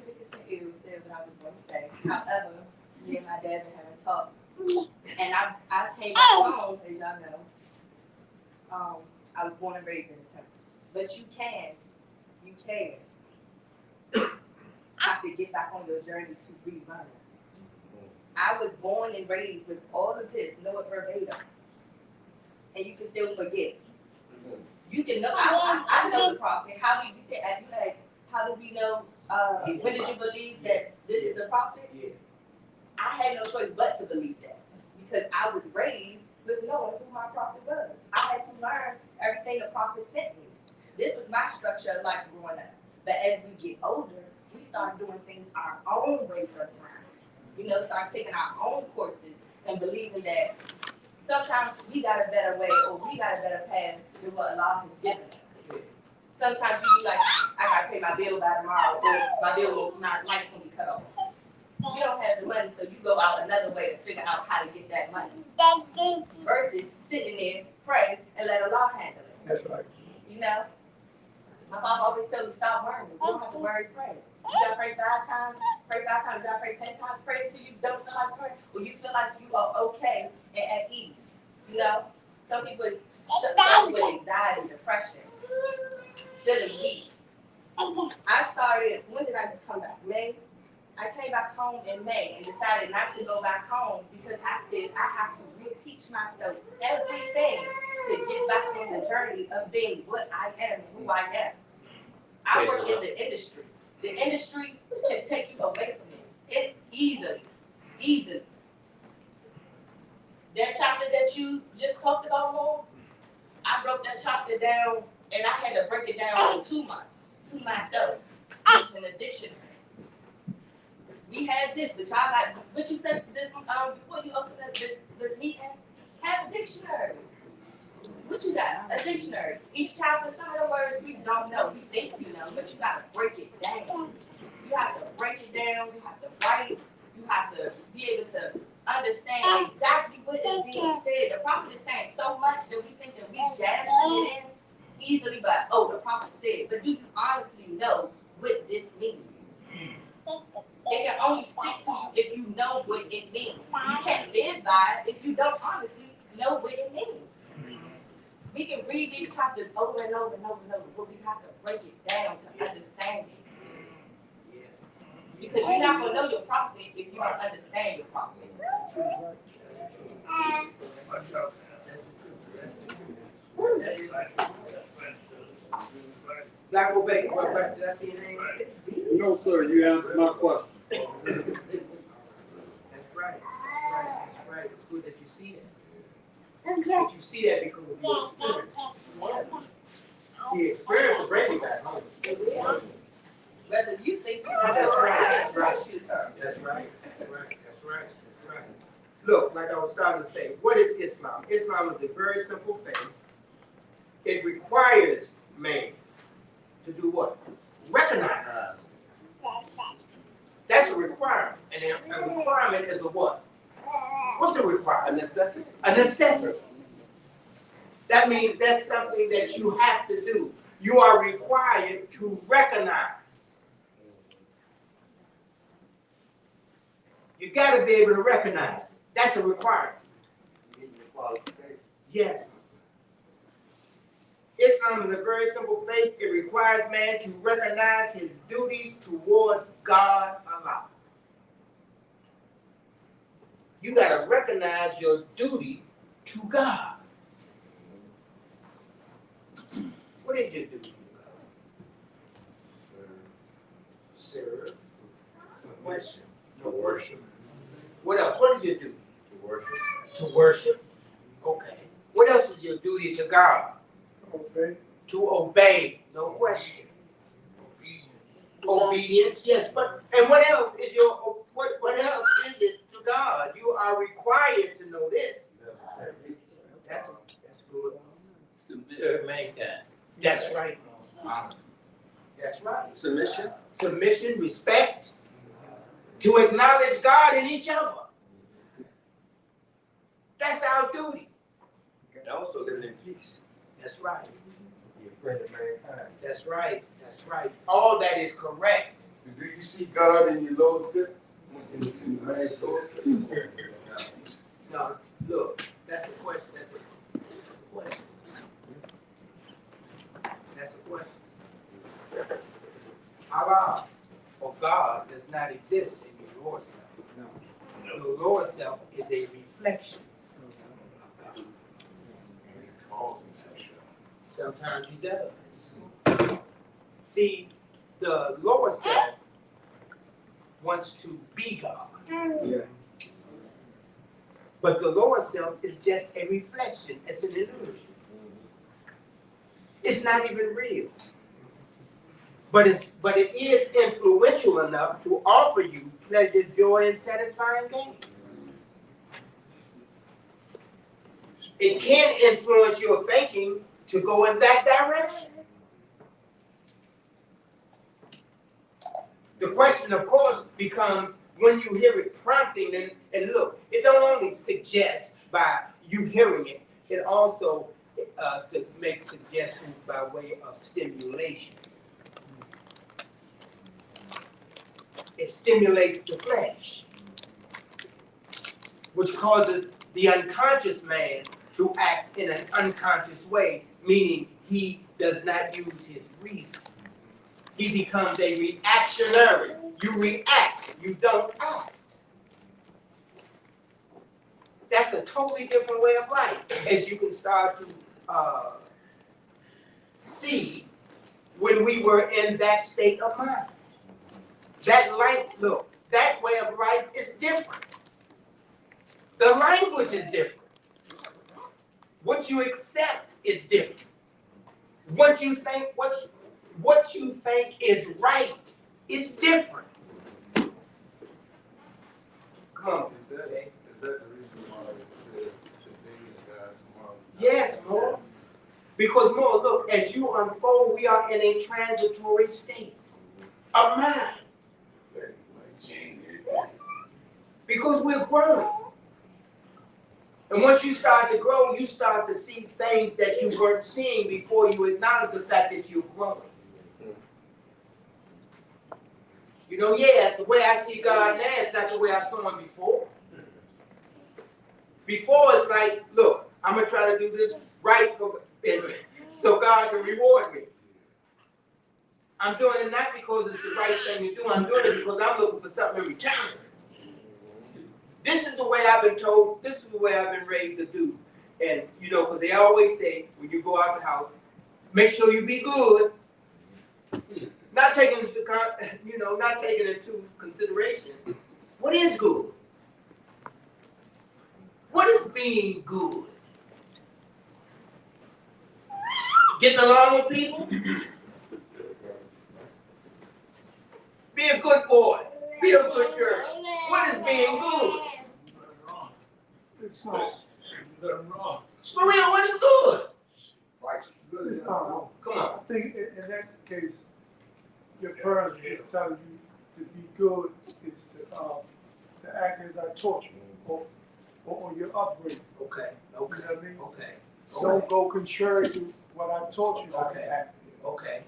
Dickinson said what I was going to say. However, me and my dad been having talk. And I came back home, as y'all know. I was born and raised in the temple. But you can have to get back on your journey to relearn. I was born and raised with all of this, know it verbatim. And you can still forget. You can know, I know the prophet. How do you say, as you asked, how do we know, when did you believe that this is the prophet? I had no choice but to believe that. Because I was raised with knowing who my prophet was. I had to learn everything the prophet sent me. This was my structure of life growing up. But as we get older, we start doing things our own way sometimes. Start taking our own courses and believing that sometimes we got a better way or we got a better path than what Allah has given us. Sometimes you be like, I gotta pay my bill by tomorrow, or my lights gonna be cut off. You don't have the money, so you go out another way to figure out how to get that money. Versus sitting there, pray, and let Allah handle it. That's right. My mom always told me, stop worrying. You don't have to worry, pray. You gotta pray 5 times, you gotta pray 10 times, pray until you don't feel like praying, or you feel like you are okay and at ease. Some people struggle with anxiety, depression, feeling weak. I started, when did I come back? May? I came back home in May and decided not to go back home because I said I have to reteach myself everything to get back on the journey of being what I am, who I am. I work in the industry. The industry can take you away from this easily. That chapter that you just talked about, Lord, I broke that chapter down and I had to break it down in 2 months to myself in a dictionary. We had this, but y'all got, but you said this before you open up the meeting, have a dictionary. What you got? A dictionary. Each chapter, some of the words we don't know. We think you know, but you gotta break it down. You have to break it down. You have to write. You have to be able to understand exactly what is being said. The prophet is saying so much that we think that we grasp it in easily, but the prophet said. But do you honestly know what this means? It can only stick to you if you know what it means. You can't live by it if you don't honestly know what it means. We can read these chapters over and over and over and over, but we have to break it down to understand it. Because you're not gonna know your prophet if you don't understand your prophet. Black Obey, what, did I see your name? No, sir, you answered my question. That's right. That's right. It's good that you see that. But you see that because of your experience. The experience will bring you back home. Whether you think you're That's right. That's right. That's right. That's right. That's right. Look, like I was starting to say, what is Islam? Islam is a very simple faith. It requires man to do what? Recognize. That's a requirement. And a requirement is a what? What's a requirement? A necessity. A necessity. That means that's something that you have to do. You are required to recognize. You got to be able to recognize it. That's a requirement. Yes. Islam is a very simple faith. It requires man to recognize his duties toward God Allah. You got to recognize your duty to God. What is your duty to God? Serve. Question. To worship. What else? What is your duty? To worship. To worship. Okay. What else is your duty to God? Okay. To obey. No question. Obedience. Yes, but and what else is your what else is it to God? You are required to know this. That's good. Serve mankind. That's right. That's right. Submission. Submission, respect, to acknowledge God in each other. That's our duty. And also living in peace. That's right. Be a friend of mankind. That's right. That's right. All that is correct. Do you see God in your lordship? In the man's lordship? No, look, that's a question. That's a question. That's a question. Allah or God does not exist in your Lord self. No. Your Lord self is a reflection of God. Sometimes he does. See, the lower self wants to be God. Yeah. But the lower self is just a reflection. It's an illusion. It's not even real. But it is influential enough to offer you pleasure, joy, and satisfying gain. It can influence your thinking to go in that direction. The question, of course, becomes when you hear it prompting, and look, it don't only suggest by you hearing it, it also makes suggestions by way of stimulation. It stimulates the flesh, which causes the unconscious man to act in an unconscious way, meaning he does not use his reason. He becomes a reactionary. You react, you don't act. That's a totally different way of life, as you can start to see when we were in that state of mind. That life, look, that way of life is different. The language is different. What you accept is different. What you think is right is different. Come on. Is that the reason why it says today is God, tomorrow is not? Yes, more. Because more, look, as you unfold, we are in a transitory state of mind. Because we're growing. And once you start to grow, you start to see things that you weren't seeing before you acknowledge the fact that you're growing. You know, yeah, the way I see God now is not the way I saw him before. Before it's like, look, I'm going to try to do this right for, and so God can reward me. I'm doing it not because it's the right thing to do. I'm doing it because I'm looking for something in return. This is the way I've been told. This is the way I've been raised to do. And, you know, because they always say, when you go out the house, make sure you be good. Not taking into, not taking into consideration what is good. What is being good? Getting along with people? Be a good boy. Be a good girl. What is being good? It's not. Nothing wrong. For real, what is good? Righteous. Good is not wrong. Come on. I think in that case, your parents is telling you to be good is to act as I taught you, or your upbringing. Okay. You know what I mean? Okay. Don't go contrary to what I taught you how to act. Okay.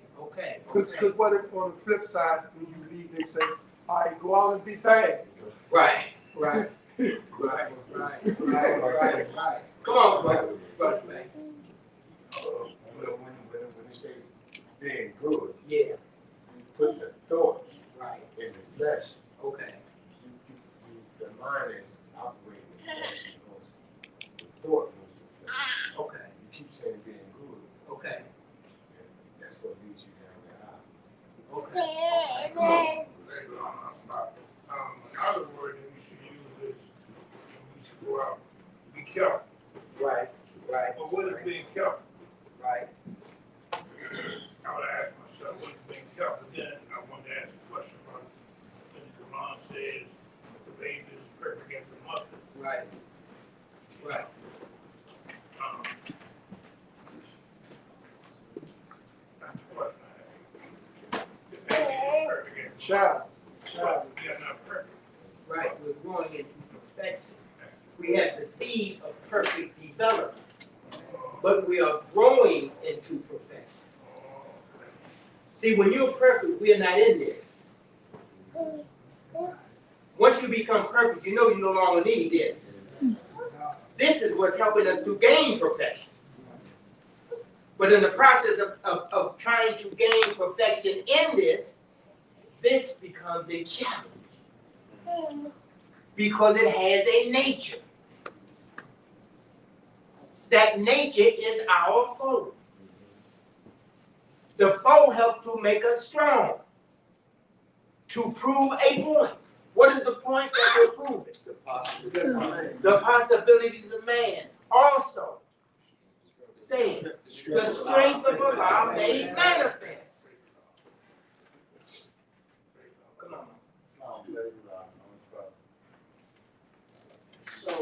Because what if on the flip side, when you leave, they say, all right, go out and be bad. Right. Come on, brother. Man. When you say being good, Yeah. you put the thoughts Right. in the flesh. Okay. The mind is operating in the flesh. The thought moves in the flesh. Okay. You keep saying being good, Okay. and that's what leads you down the aisle. Okay. Come on. Another word that we should use is, we should go out, be careful. Right. But what is being careful? Right. I would ask myself, what is being careful? Then I wanted to ask a question about when the Quran says the baby is perfect at the mother. Right. That's the question I have. The baby is perfect at the child. They are not perfect. Right. We're growing into perfection. We have the seed of perfect development, but we are growing into perfection. See, when you're perfect, we are not in this. Once you become perfect, you know you no longer need this. This is what's helping us to gain perfection. But in the process of trying to gain perfection in this becomes a challenge. Because it has a nature. That nature is our foe. The foe helps to make us strong. To prove a point. What is the point that we're proving? The possibilities of man. Also, saying the strength of Allah made manifest. Come on. So,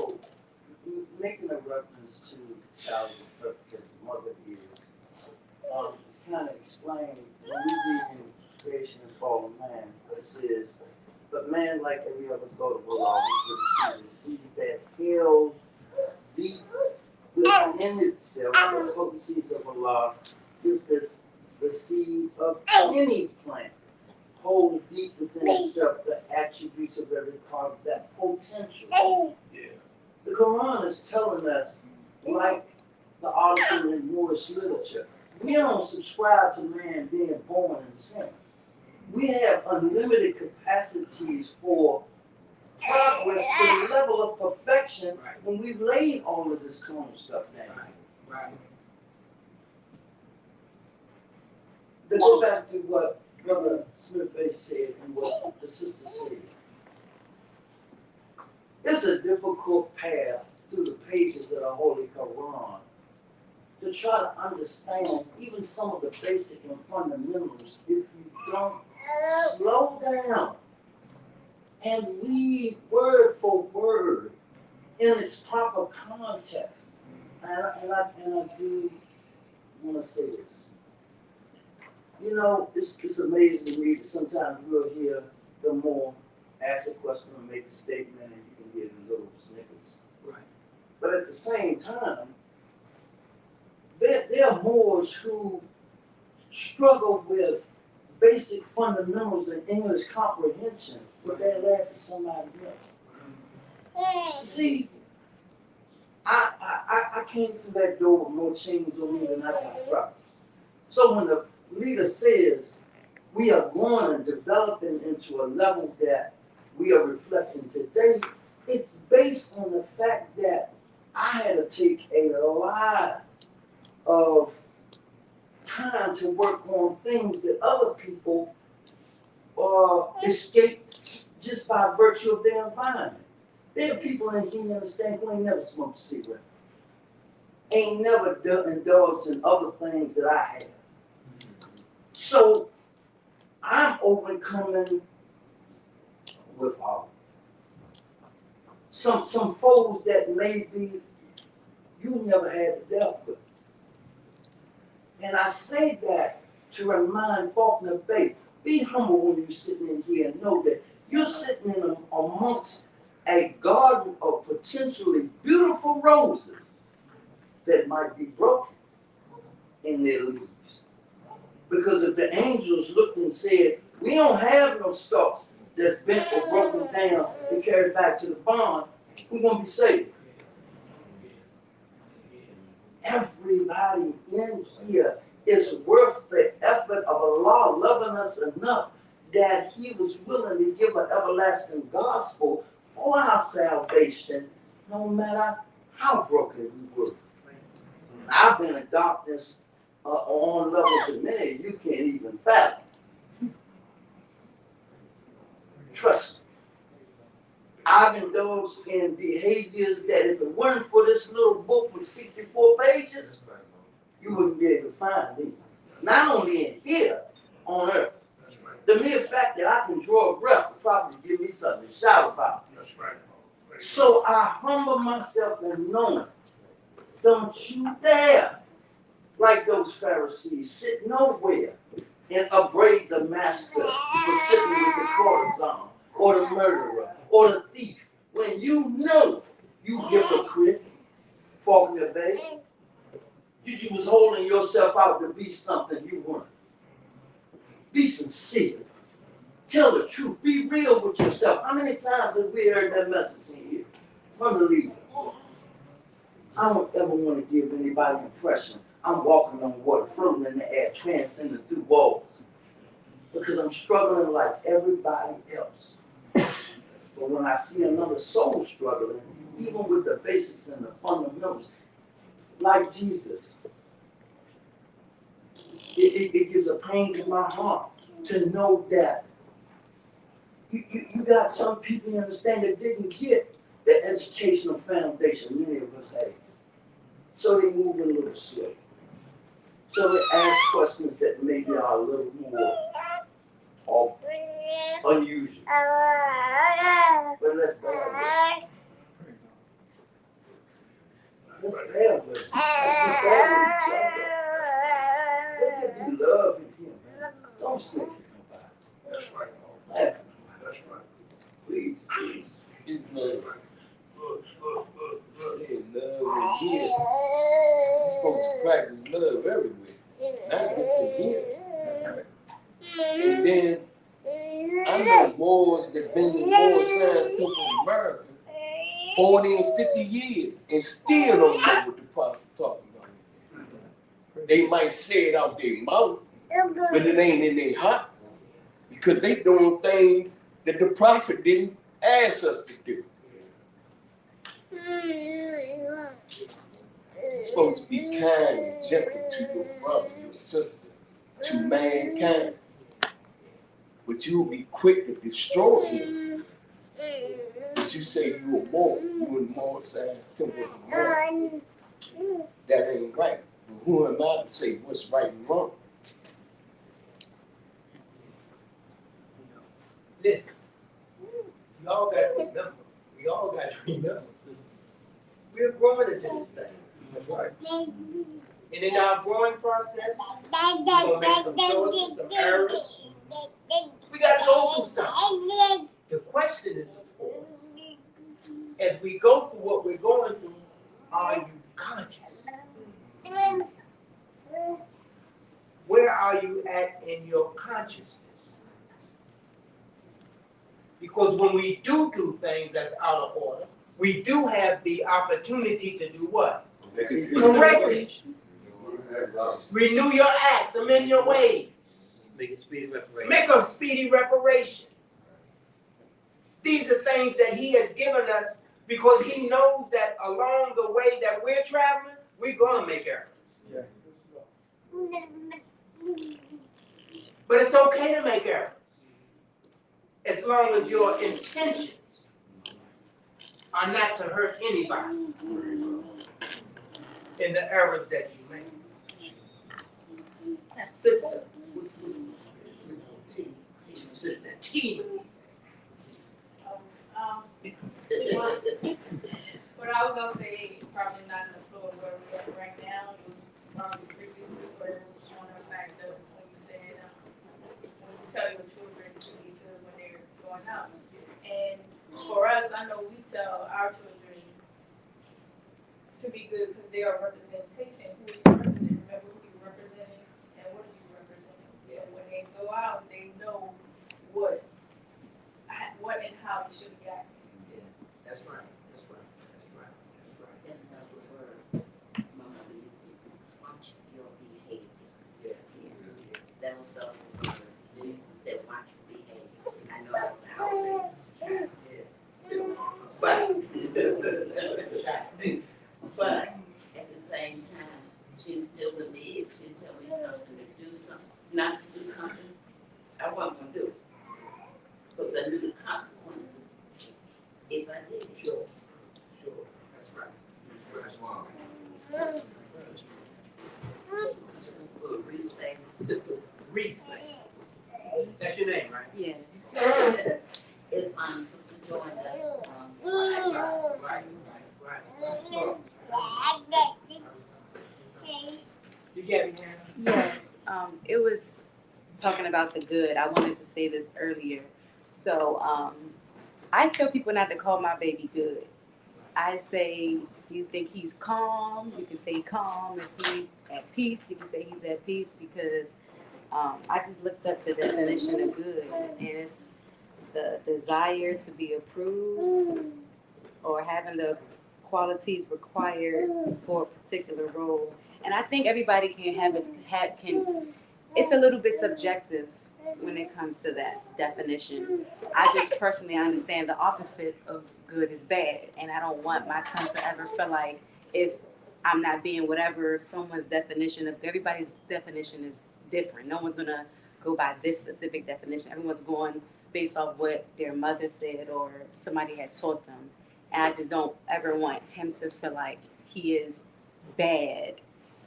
making a reference to child perfect as the mother is, it's kind of explained when we read in Creation and Fall of Man, it says, but man, like every other thought of Allah, was the seed that held deep within itself the potencies of Allah, just as the seed of any plant hold deep within itself the attributes of every part of that potential. The Quran is telling us, like the article in Moorish literature, we don't subscribe to man being born in sin. We have unlimited capacities for progress to the level of perfection when we've laid all of this carnal stuff down. Right. To go back to what Brother Smith said and what the sister said, it's a difficult path through the pages of the Holy Quran to try to understand even some of the basic and fundamentals if you don't slow down and read word for word in its proper context. And I do want to say this. You know, it's amazing to me that sometimes we'll hear the more ask a question or make a statement and you can get little snippets. Right. But at the same time, there are Moors who struggle with basic fundamentals in English comprehension, but they laugh at somebody else. See, I came through that door with more chains on me than I got dropped. So when the leader says we are growing and developing into a level that we are reflecting today, it's based on the fact that I had to take a lot of time to work on things that other people escaped just by virtue of their environment. There are people in here, understand, who ain't never smoked a cigarette, ain't never indulged in other things that I have. So I'm overcoming with some foes that maybe you never had to deal with. And I say that to remind Faulkner Bay, be humble when you're sitting in here and know that you're sitting in amongst a garden of potentially beautiful roses that might be broken in their leaves. Because if the angels looked and said, we don't have no stalks that's bent or broken down and carried back to the barn, we're going to be saved. Everybody in here is worth the effort of Allah loving us enough that He was willing to give an everlasting gospel for our salvation, no matter how broken we were. I've been in darkness on levels that many you can't even fathom. Trust me. I've indulged in behaviors that if it weren't for this little book with 64 pages, you wouldn't be able to find me. Not only in here, on earth. The mere fact that I can draw a breath would probably give me something to shout about. So I humble myself in knowing, don't you dare, like those Pharisees, sit nowhere and upbraid the master for sitting with the courtesan, or the murderer, or the thief, when you know you hypocrite, Faulkner Bay. You was holding yourself out to be something you weren't. Be sincere. Tell the truth. Be real with yourself. How many times have we heard that message in here from the leader? I don't ever want to give anybody the impression I'm walking on water, floating in the air, transcending through walls. Because I'm struggling like everybody else. But when I see another soul struggling, even with the basics and the fundamentals, like Jesus, it gives a pain to my heart to know that you got some people, you understand, that didn't get the educational foundation many of us have. So they move a little slow. So they ask questions that maybe are a little more unusual. But let's bear with it. Let's bear with it. Let's bear with each other. Let there be love in here. Don't say nobody. That's right. Laugh. That's right. Please, please. It's love. Say love is here. You're supposed to practice love everywhere, not just in here. And then I know Moors that been in Moor science since America 40 and 50 years and still don't know what the prophet talking about. They might say it out their mouth, but it ain't in their heart because they doing things that the prophet didn't ask us to do. You're supposed to be kind and gentle to your brother, your sister, to mankind. But you will be quick to destroy him. But you say you are more, you in more science temple than more. That ain't right. But who am I to say what's right and wrong? Listen, y'all got to remember, we all got to remember, we're growing into this thing. That's right. And in our growing process, we're going to make some choices, some errors. We got to go through something. The question is, of course, as we go through what we're going through, are you conscious? Where are you at in your consciousness? Because when we do things that's out of order, we do have the opportunity to do what? Correct it. Renew your acts, amend your ways. Make a speedy reparation. Make a speedy reparation. These are things that he has given us because he knows that along the way that we're traveling, we're going to make errors. Yeah. But it's okay to make errors as long as your intentions are not to hurt anybody in the errors that you make. Sister. Sister T. What I was gonna say is probably not in the floor where we're at right now. It was probably previously, but it was on the fact of when you said when you tell your children to be good when they're going out. And for us, I know we tell our children to be good because they are representation. Who you represent? Remember who you're representing and what are you representing. So when they go out, they know what and how they should react. Yeah, that's right. That's right. That's right. That's right. That's not the word. Mama used to watch your behavior. Yeah. That was the word. They used to say watch your behavior. I know that was our things. Yeah. Still. But at the same time, she still believed. She'd tell me something to do something, not to do something I wasn't gonna do. Because I knew the consequences if I did it. Sure. Sure. That's right. That's wrong. Respect. Sister Respect. That's your name, right? Yes. It's Sister Joy. That's Right. You get me, Hannah? Yes, it was talking about the good. I wanted to say this earlier. So I tell people not to call my baby good. I say if you think he's calm, you can say calm. If he's at peace, you can say he's at peace because I just looked up the definition of good, and it's the desire to be approved or having the qualities required for a particular role. And I think everybody can it's a little bit subjective when it comes to that definition. I just personally understand the opposite of good is bad. And I don't want my son to ever feel like if I'm not being whatever someone's definition of, everybody's definition is different. No one's gonna go by this specific definition. Everyone's going based off what their mother said or somebody had taught them. And I just don't ever want him to feel like he is bad.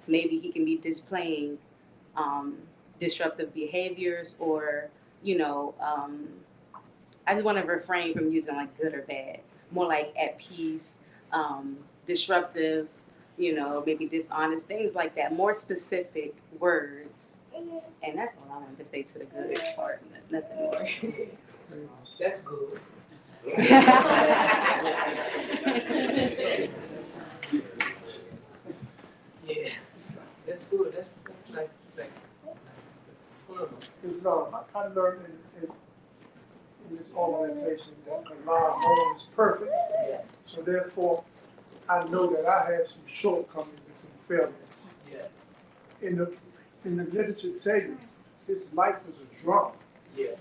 Maybe he can be displaying disruptive behaviors or, I just want to refrain from using like good or bad. More like at peace, disruptive, maybe dishonest, things like that. More specific words. And that's all I wanted to say to the good part, nothing more. That's good. Yeah, that's good. That's nice perspective. I learned in this organization that Allah alone is perfect. Yeah. So therefore, I know that I have some shortcomings and some failures. Yeah. In the literature tell you, his life was a drama. Yeah.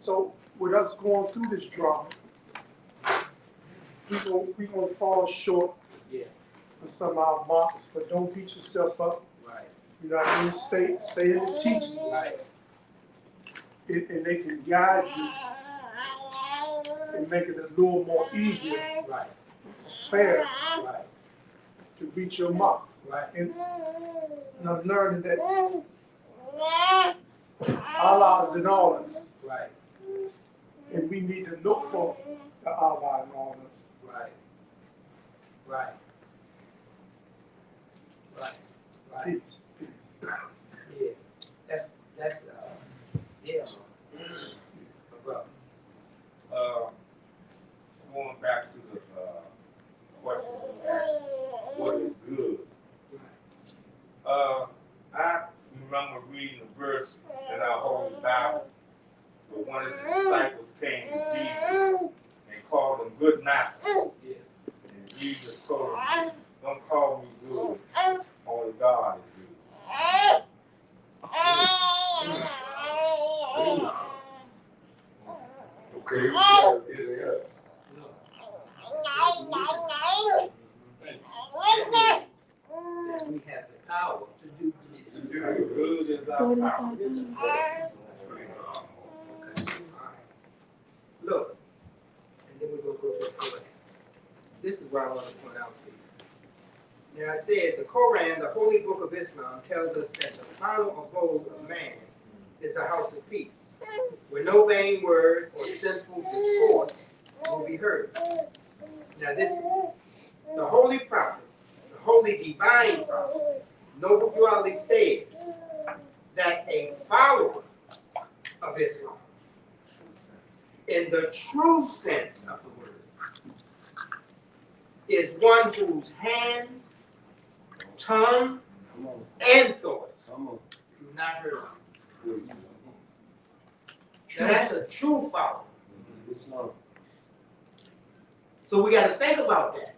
So with us going through this drama, we gonna fall short Yeah. of some of our marks, but don't beat yourself up. Right. You know what I mean? Stay in the teaching. Right. And they can guide you and make it a little more easier, Right. fair Right. to reach your mark. Right. And I'm learning that Allah is in all of us, Right. and we need to look for the Allah in all of us. Right. Right. Right. Right. Peace. Yeah. That's yeah. My brother. Going back to the question you asked, what is good? I remember reading a verse in our Holy Bible where one of the disciples came to Jesus and called him good night. Yeah. And Jesus told him, don't call me good, only God is good. power to do good. Good is our power. Look, and then we're gonna go to the Koran. This is what I want to point out to you. Now I said the Koran, the holy book of Islam, tells us that the final abode of man is the house of peace, where no vain word or sinful discourse will be heard. Now this, the holy prophet, the holy divine prophet, Noble Drew Ali says that a follower of Islam, in the true sense of the word, is one whose hands, tongue, and thoughts do not hurt. Now that's a true follower. So we got to think about that.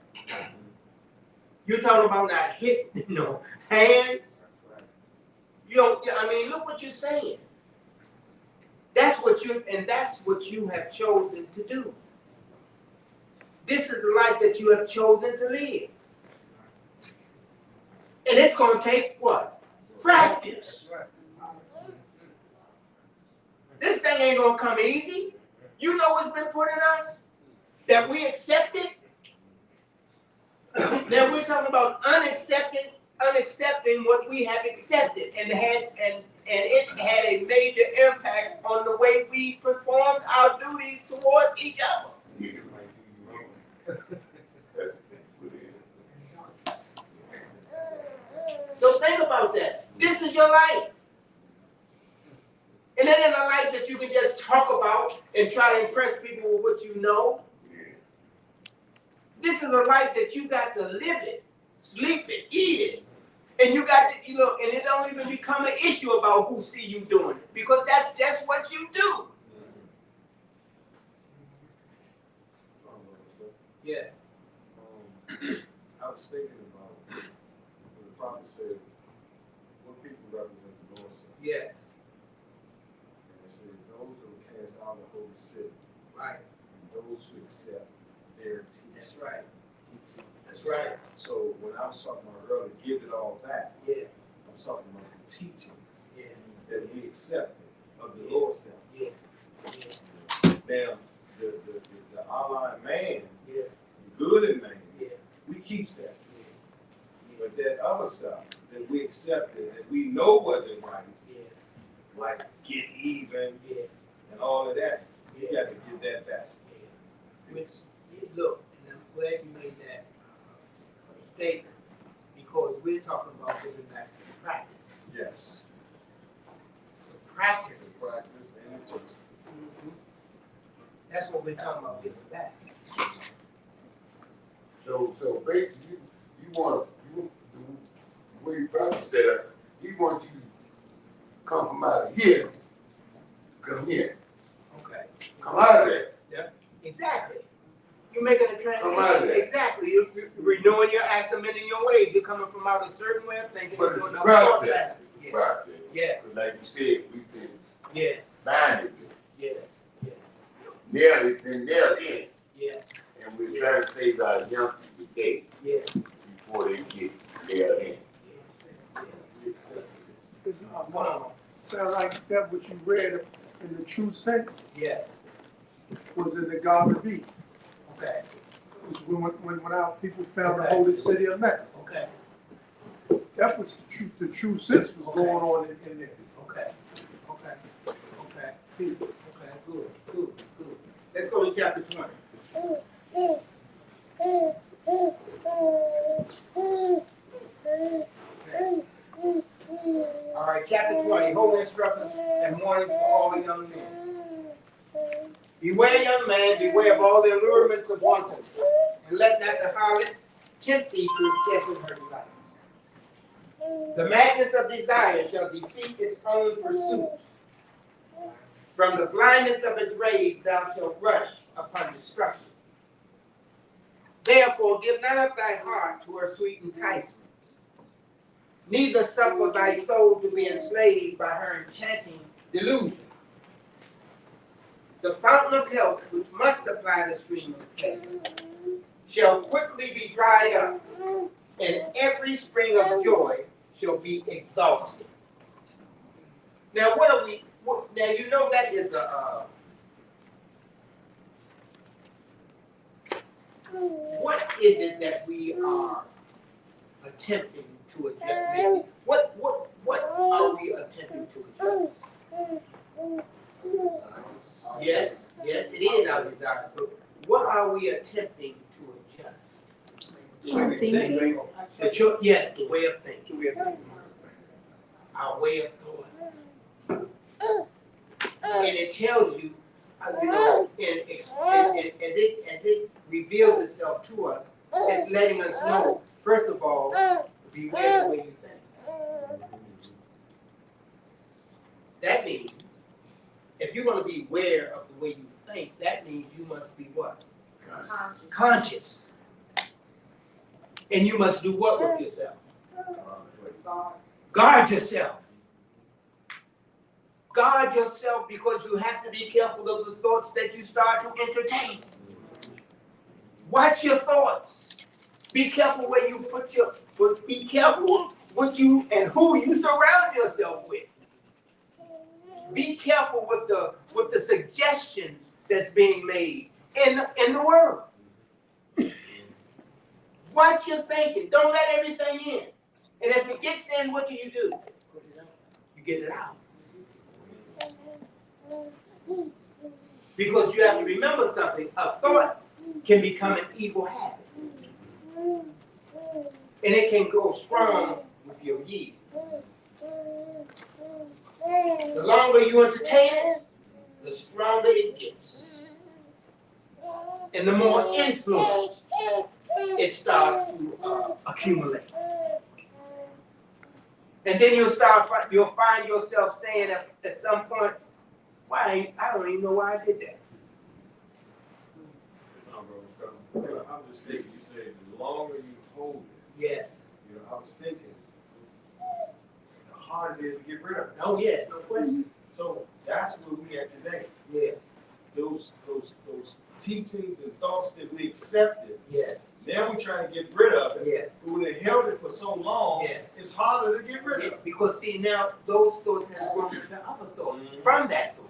You're talking about not hitting, hands. You don't. I mean, look what you're saying. That's what you have chosen to do. This is the life that you have chosen to live. And it's going to take what? Practice. This thing ain't going to come easy. You know what's been put in us? That we accept it. Now we're talking about unaccepting what we have accepted, and it had a major impact on the way we performed our duties towards each other. So think about that. This is your life. And it ain't a life that you can just talk about and try to impress people with what you know. This is a life that you got to live it, sleep it, eat it. And you got to, and it don't even become an issue about who see you doing it, because that's just what you do. Yeah. I was thinking about when the prophet said, what people represent the Lord said. Yes. And it said, those who cast out the holy city. Right. And those who accept their teaching. That's right. That's right. So when I was talking about earlier, give it all back. Yeah. I'm talking about the teachings Yeah. that he accepted of the Lord said. Yeah. Now, the Allah and man, Yeah. the good in man, Yeah. we keeps that. But that other stuff that we accepted that we know wasn't right, like get even and all of that, you got to get that back. Which, look, and I'm glad you made that statement, because we're talking about giving back to practice. Yes. The practice. The practice and the teaching. Mm-hmm. That's what we're talking about, giving back. So basically, the way you probably set up, he wants you to come from out of here, come here. Okay. Come out of there. Yeah. Exactly. You're making a transition. Come out of there. Exactly. You're renewing your acts, amending your ways. You're coming from out a certain way of thinking. But it's a into process. Yeah. Process. Yeah. Because like you said, we've been Yeah. binded. Yeah. It's been nailed in. Yeah. And we're trying to save our young people today Yeah. before they get nailed in. Sound like that what you read in the true sense Yeah. was in the Garden of Eden. Okay. It was when our people found the holy city of Mecca. Okay. That was the true sense was going on in there. Okay. Okay. Okay. Okay. Good. Let's go to chapter 20. All right, chapter 20, holy instructions and warnings for all the young men. Beware, young man, beware of all the allurements of wantonness, and let not the harlot tempt thee to excessive her delights. The madness of desire shall defeat its own pursuits. From the blindness of its rays thou shalt rush upon destruction. Therefore give not up thy heart to her sweet enticement, neither suffer thy soul to be enslaved by her enchanting delusion. The fountain of health, which must supply the stream of faith, shall quickly be dried up, and every spring of joy shall be exhausted. Now, what are we? Now you know that is a. What is it that we are attempting to adjust? What are we attempting to adjust? Yes, it is our desire. But what are we attempting to adjust? Thinking. Yes, the way of thinking. Our way of thought. And it tells you, as it reveals itself to us, it's letting us know, first of all, beware the way you think. That means, if you're going to be aware of the way you think, that means you must be what? Conscious. And you must do what with yourself? Guard yourself. Guard yourself, because you have to be careful of the thoughts that you start to entertain. Watch your thoughts. Be careful where you put be careful what you and who you surround yourself with. Be careful with the suggestions that's being made in the world. Watch your thinking. Don't let everything in. And if it gets in, what do? You get it out. Because you have to remember something. A thought can become an evil habit. And it can go strong with your years. The longer you entertain it, the stronger it gets. And the more influence it starts to accumulate. And then you'll find yourself saying at some point, I don't even know why I did that. I'm just thinking, you said the longer you hold it. Yes. I was thinking, the harder it is to get rid of it. Oh yes, no question. So that's where we at today. Yeah. Those teachings and thoughts that we accepted. Yes. Now we're trying to get rid of it. Yeah. But when they held it for so long, yes. It's harder to get rid of it. Because see, now those thoughts have grown into other thoughts from that thought.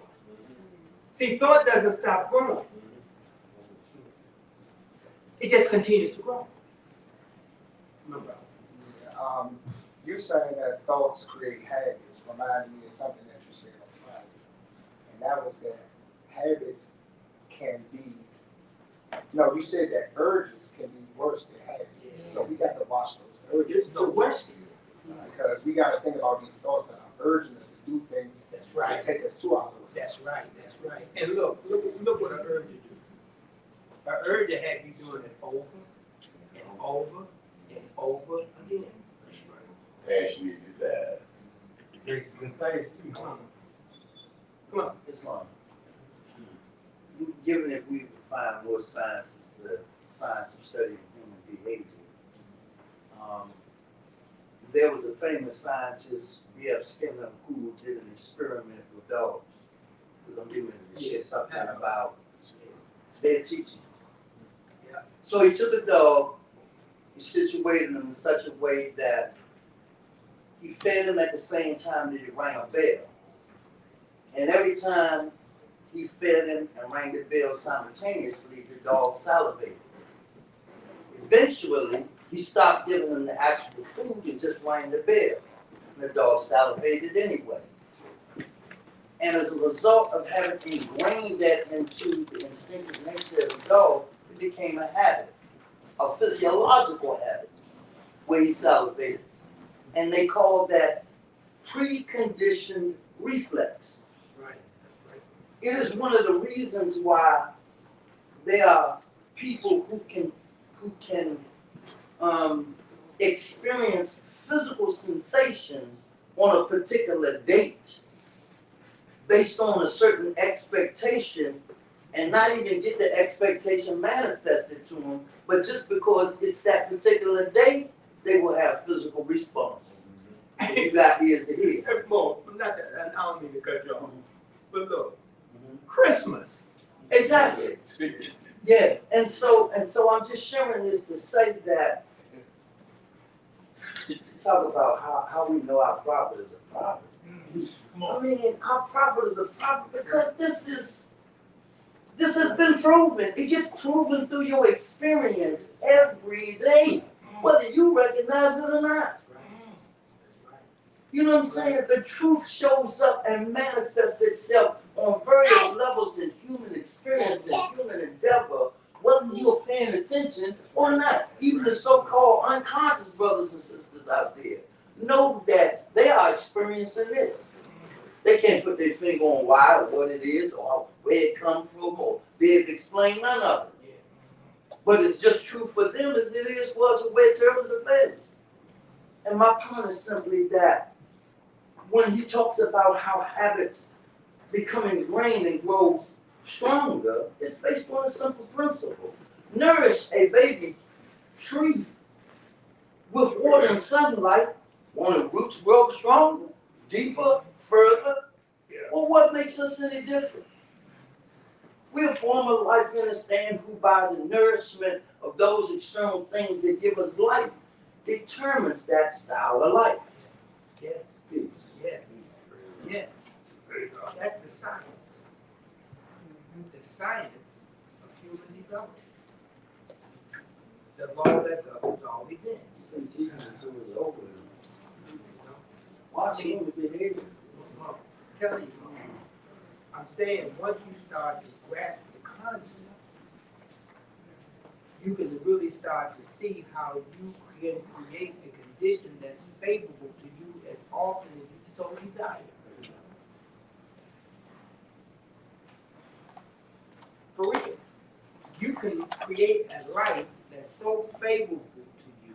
See, thought doesn't stop growing. It just continues to grow. Remember. You're saying that thoughts create habits, reminding me of something that you said on Friday. And that was that habits can be, no, you said that urges can be worse than habits. Yeah. So we got to watch those urges. No question. Because we got to think about these thoughts that are urging us to do things. That's right. To take us to our goals. That's right. And look what an urge do. An urge to have you doing it over and over and over again. That's right. Passionate desire. In phase 2, Come on. Islam. Given that we define more science as the science of studying human behavior, there was a famous scientist, B.F. Skinner, who did an experiment with dogs. Because I'm getting ready to share something about their teaching. Yeah. So he took a dog, he situated him in such a way that he fed him at the same time that he rang a bell. And every time he fed him and rang the bell simultaneously, the dog salivated. Eventually, he stopped giving him the actual food and just rang the bell. And the dog salivated anyway. And as a result of having ingrained that into the instinctive nature of the dog, it became a habit, a physiological habit, where he salivated. And they call that preconditioned reflex. Right. It is one of the reasons why there are people who can experience physical sensations on a particular date based on a certain expectation and not even get the expectation manifested to them, but just because it's that particular date, they will have physical responses. You got ears to hear. Not that, I don't mean to cut you off, but look, Christmas. Exactly. Yeah, and so I'm just sharing this to say that talk about how we know our prophet is a prophet. Come I on. mean, our prophet is a prophet because this has been proven. It gets proven through your experience every day, whether you recognize it or not. You know what I'm saying? The truth shows up and manifests itself on various levels in human experience and human endeavor, whether you're paying attention or not. Even the so-called unconscious brothers and sisters out there know that they are experiencing this. They can't put their finger on why or what it is or where it comes from or be able to explain none of it. But it's just true for them as it is for us who wear turbans and fezes. And my point is simply that when he talks about how habits become ingrained and grow stronger, it's based on a simple principle. Nourish a baby tree with water and sunlight, want the roots grow stronger, deeper, further. Well, what makes us any different? We're a form of life, we understand, who by the nourishment of those external things that give us life determines that style of life. Yeah. Peace. Yeah. That's the science. The science of human development. The law that governs all events. And teaching it to us over. Watching with behavior. I'm telling you, I'm saying once you start to grasp the concept, you can really start to see how you can create a condition that's favorable to you as often as you so desire. For real. You can create a life that's so favorable to you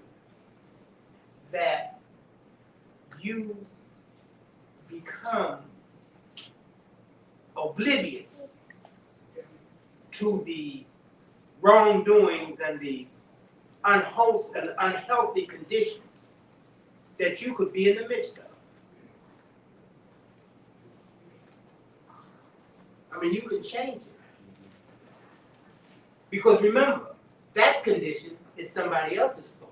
that you become oblivious to the wrongdoings and the unwholesome and unhealthy conditions that you could be in the midst of. I mean, you can change it. Because remember, that condition is somebody else's thought.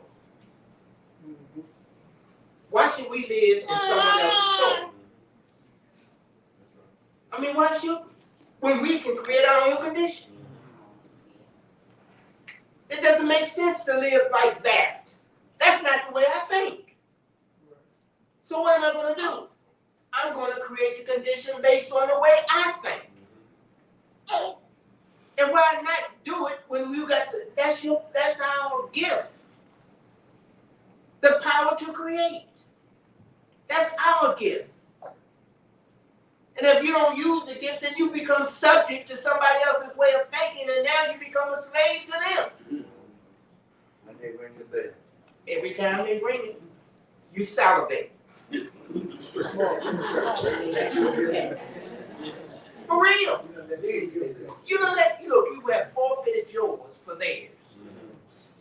Why should we live in someone else's thought? I mean, why should we? When we can create our own condition. It doesn't make sense to live like that. That's not the way I think. So what am I going to do? I'm going to create the condition based on the way I think. And why not do it when we got that's our gift. The power to create. That's our gift. And if you don't use the gift, then you become subject to somebody else's way of thinking, and now you become a slave to them. And they ring the bell. Every time they ring it, you salivate. For real. You know that, look, you have forfeited yours for theirs.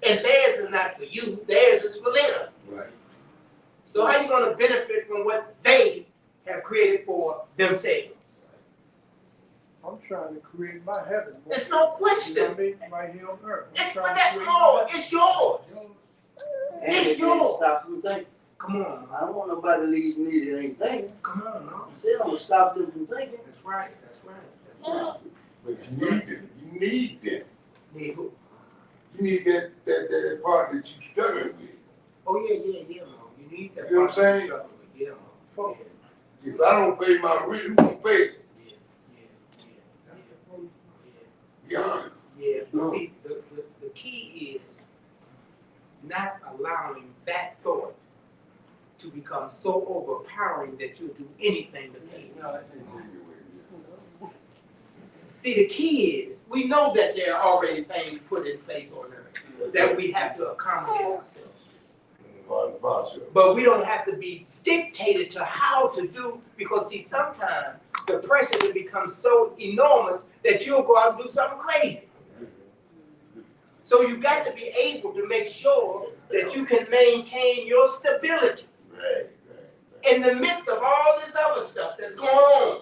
And theirs is not for you, theirs is for them. Right. So how are you going to benefit from what they have created for themselves? I'm trying to create my heaven. There's no question. You know what I mean? Right here on earth. I'm But trying to that create more, my heaven. it's yours. And It's it can't yours. stop from thinking. Come on, I don't want nobody to lead me that ain't thinking. come on, man. I said I'm gonna stop them from thinking. That's right, that's right. But you need them. You need them. Need who? You need that part that you struggling with. Oh yeah, man. You need that. You know what I'm saying? Yeah, man. If I don't pay my rent, who gonna pay? Be honest. Yeah, but see, the key is not allowing that thought to become so overpowering that you'll do anything to pay. See, the key is, we know that there are already things put in place on earth that we have to accommodate ourselves. But we don't have to be dictated to how to do, because see, sometimes the pressure can become so enormous that you'll go out and do something crazy. So you got to be able to make sure that you can maintain your stability in the midst of all this other stuff that's going on.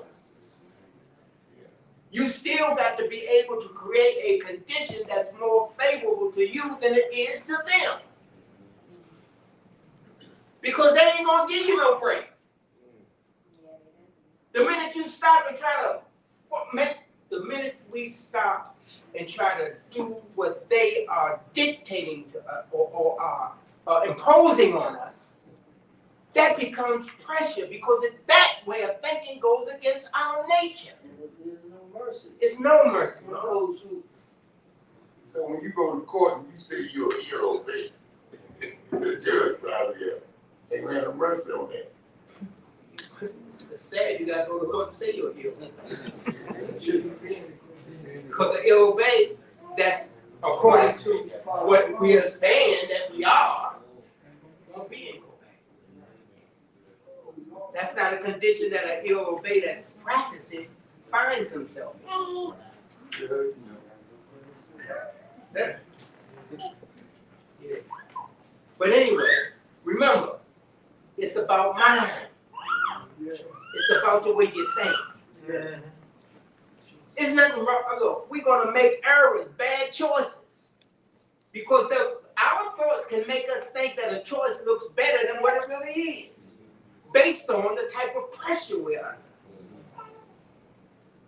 You still got to be able to create a condition that's more favorable to you than it is to them. Because they ain't gonna give you no break. The minute you stop and try to the minute we stop and try to do what they are dictating to us or are imposing on us, that becomes pressure because that way of thinking goes against our nature. There's no mercy. It's no mercy. For those who So when you go to court and you say you're a hero, baby, the judge probably ain't gonna have mercy on that. It's sad you gotta go to court and say you're a hero. Because the ill obey, that's according to what we are saying that we are, won't be in court. That's not a condition that an ill obey that's practicing finds himself in. Yeah. But anyway, remember, it's about mind. It's about the way you think. It's nothing wrong. Look, we're going to make errors, bad choices. Because our thoughts can make us think that a choice looks better than what it really is. Based on the type of pressure we're under.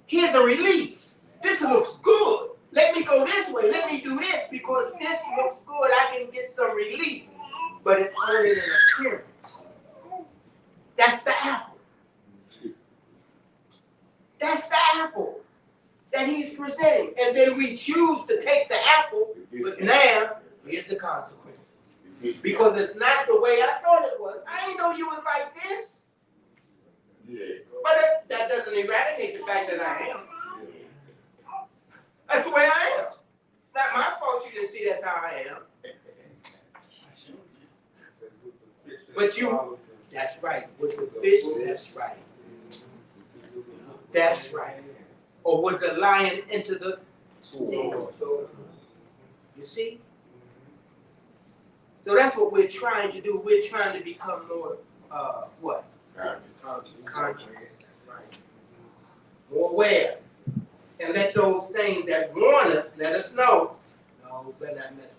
Here's a relief. This looks good. Let me go this way. Let me do this because this looks good. I can get some relief. But it's only an appearance. That's the apple. That's the apple that he's presenting. And then we choose to take the apple, but now here's the consequences. Because it's not the way I thought it was. I didn't know you was like this. Yeah. But that doesn't eradicate the fact that I am. That's the way I am. It's not my fault you didn't see that's how I am. But you, that's right. With the fish, that's right. That's right. Or with the lion into the den. You see? So that's what we're trying to do. We're trying to become more, what? Conscious. Right. More aware. And let those things that warn us, let us know, no, better not mess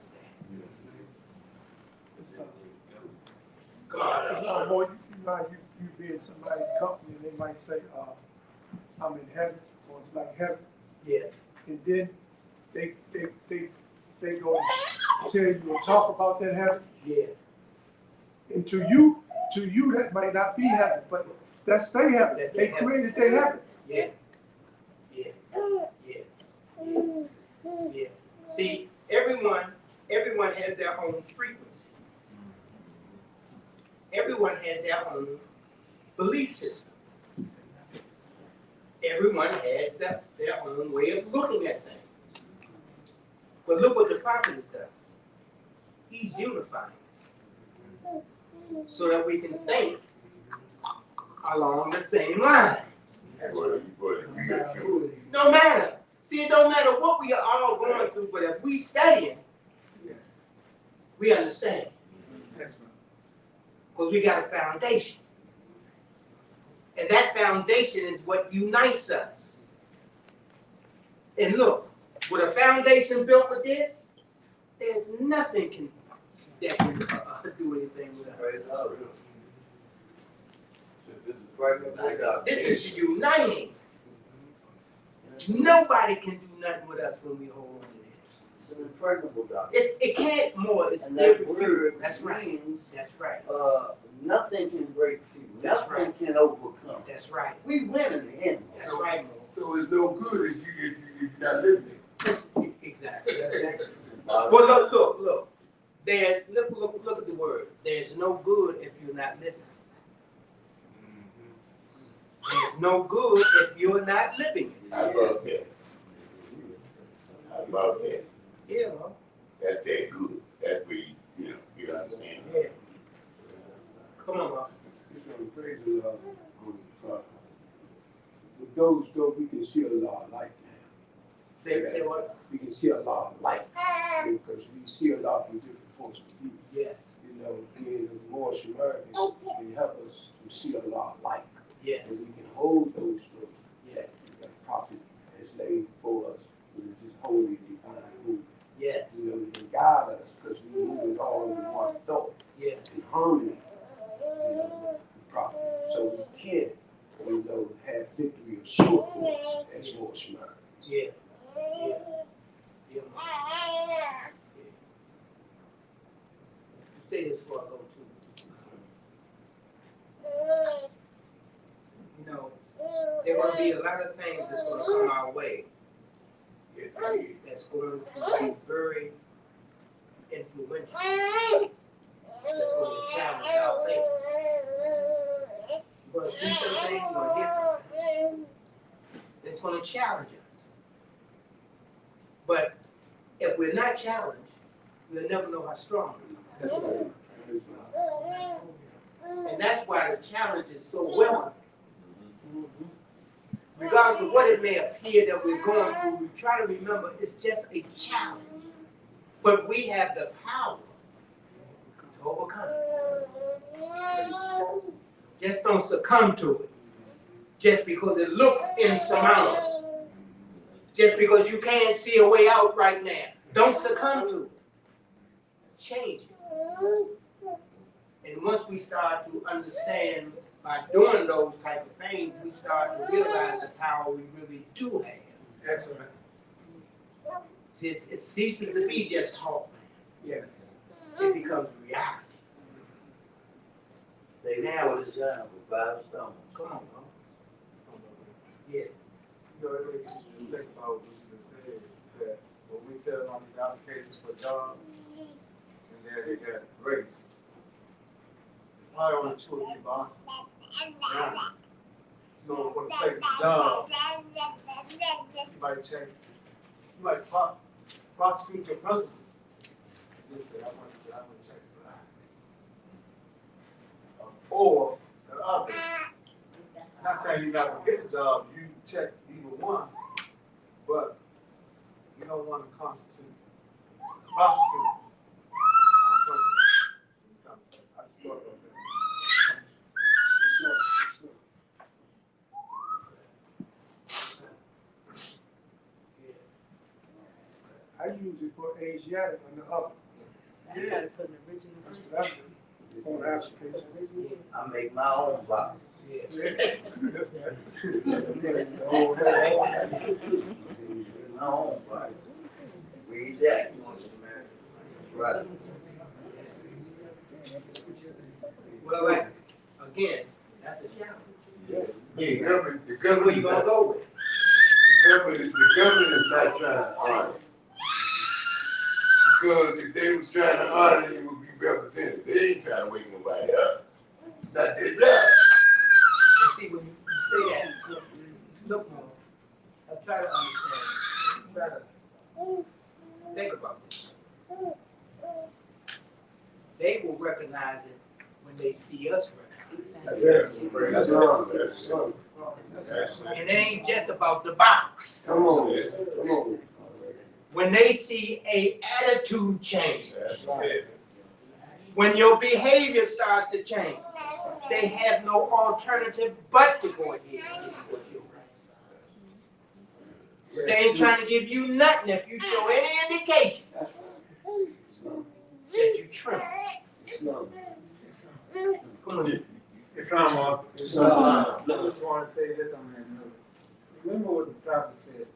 with that. Come on. Boy, you be in somebody's company and they might say, I'm in heaven, or it's like heaven. Yeah. And then they go and tell you and talk about that heaven. Yeah. And to you that might not be heaven, but that's their heaven. They created their heaven. Yeah. Yeah. Yeah. Yeah. Yeah. See, everyone has their own frequency. Everyone has their own belief system. Everyone has their own way of looking at things. But look what the prophet has done. He's unifying us so that we can think along the same line. No matter. See, it don't matter what we are all going through, but if we study it, we understand. Because we got a foundation. And that foundation is what unites us. And look, with a foundation built with this, there's nothing that can do anything with us. This is uniting. Nobody can do nothing with us when we hold on to this. It's an impregnable doctrine. It can't more. It's And that word that's right. means That's right. nothing can break through. That's Nothing right. can overcome. That's right. We win in the end. That's right. So it's no good if you're not living it. Exactly. Well, look. There's look at the word. There's no good if you're not living. There's no good if you're not living it. How about that? How about that? Yeah. That's that good. That's where you understand. Yeah. Come on, Mark. Praise the Lord. With those, though, we can see a lot of light now. Say what? We can see a lot of light because we see a lot of different forms of view. Yeah. You know, being a more Samaritan can help us to see a lot of light. Yeah. And we can hold those truths. Yeah. The prophet has laid for us with his holy divine movement. Yeah. You know, and guide us because we move it all in one thought. Yeah. In harmony the short course, that's more smart. Yeah. Yeah. Yeah. Say this before I go to. You know, there are going to be a lot of things that's going to come our way. That's going to be very influential. That's going to challenge our faith. You're going to see some things, you're going to hear some things. It's going to challenge us. But if we're not challenged, we'll never know how strong we are. And that's why the challenge is so welcome. Regardless of what it may appear that we're going through, we try to remember it's just a challenge. But we have the power to overcome it. Just don't succumb to it. Just because it looks insurmountable. Just because you can't see a way out right now. Don't succumb to it. Change it. And once we start to understand by doing those type of things, we start to realize the power we really do have. That's right. See, it ceases to be just talk. Yes. It becomes reality. They now put us down with 5 stones. Come on, bro. Yeah. You know, it makes you think about what you just said, that when we fill out these applications for jobs, and then they got race, probably only 2 or 3 boxes. Right. So for the sake of the job, you might check, you might prosecute your president. Just say, I want to check for that. Or the other. Not saying you're not going to get the job, you check either one, but you don't want to prostitute a person. I just thought about that. I use it for Asiatic on the upper. I started putting original That's what I do. On the application. I make my own box. My own box. Read that. Right. Well, like, again, that's a challenge. The government, So where you gonna go with? the government is not trying to honor it. Because if they was trying to honor it, it would be represented. They ain't trying to wake nobody up. It's not their job. And see, when you say that, look, I'm trying to understand, I'm trying to think about this. They will recognize it when they see us recognize it. That's wrong. That's wrong. And it ain't just about the box. Come on, come on. When they see a attitude change, when your behavior starts to change, they have no alternative but to go ahead and get what you're right. They ain't trying to give you nothing if you show any indication that you tremble. Come on. Islam, Islam. I just want to say this on that note. Remember what the prophet said?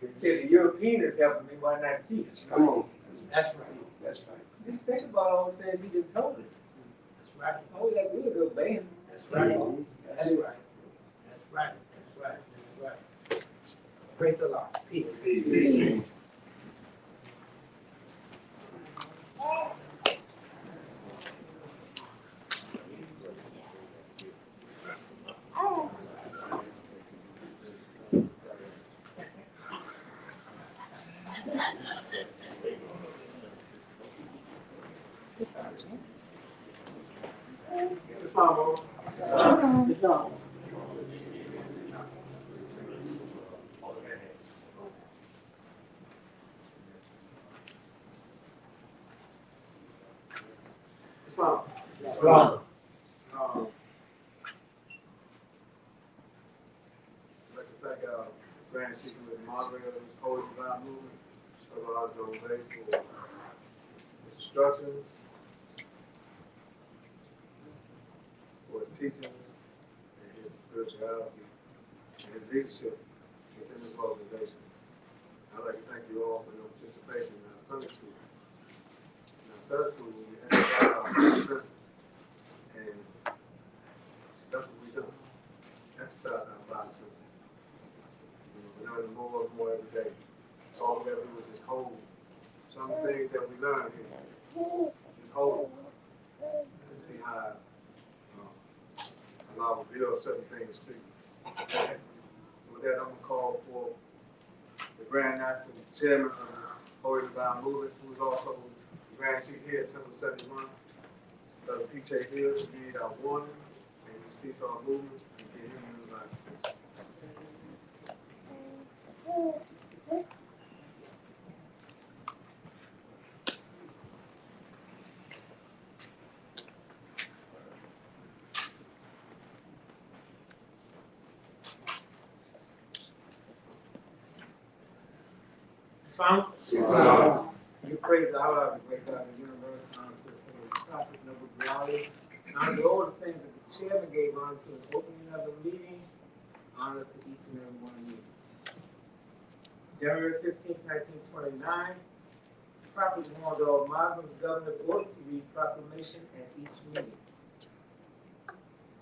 He said, the European is helping me, why not you? Come on. That's right. That's right. Just think about all the things he just told us. That's right. All we got to do is obey him. That's right. That's right. That's right. That's right. That's right. Praise the Lord. Peace. Peace. Islam. I'd like to thank our Grand Secret and moderator of this Holy Divine Movement of our John Lake for his instructions, for his teachings, and his spirituality and leadership within this organization. I'd like to thank you all for your participation in our Sunday school. In our Sunday school, we exercise our senses, and that's what we do. Exercise our body senses. We learn more and more every day. All we have to do is just hold some things that we learn here. Just hold and see how Allah will reveal certain things to you. With that, I'm going to call for the Grand National Chairman of the Holy Divine Movement, who is also the Grand Chief here at Temple 71, Brother P.J. Hill, to read our warning and you cease our movement and give him new life. Islam. You praise Allah, the great God of the universe, honor to the Prophet Noble Reality, honor to all the things that the chairman gave honor to the opening of the meeting, honor to each and every one of you. January 15th, 1929, the Prophet warned all Muslims, governors, ordered to read proclamation at each meeting.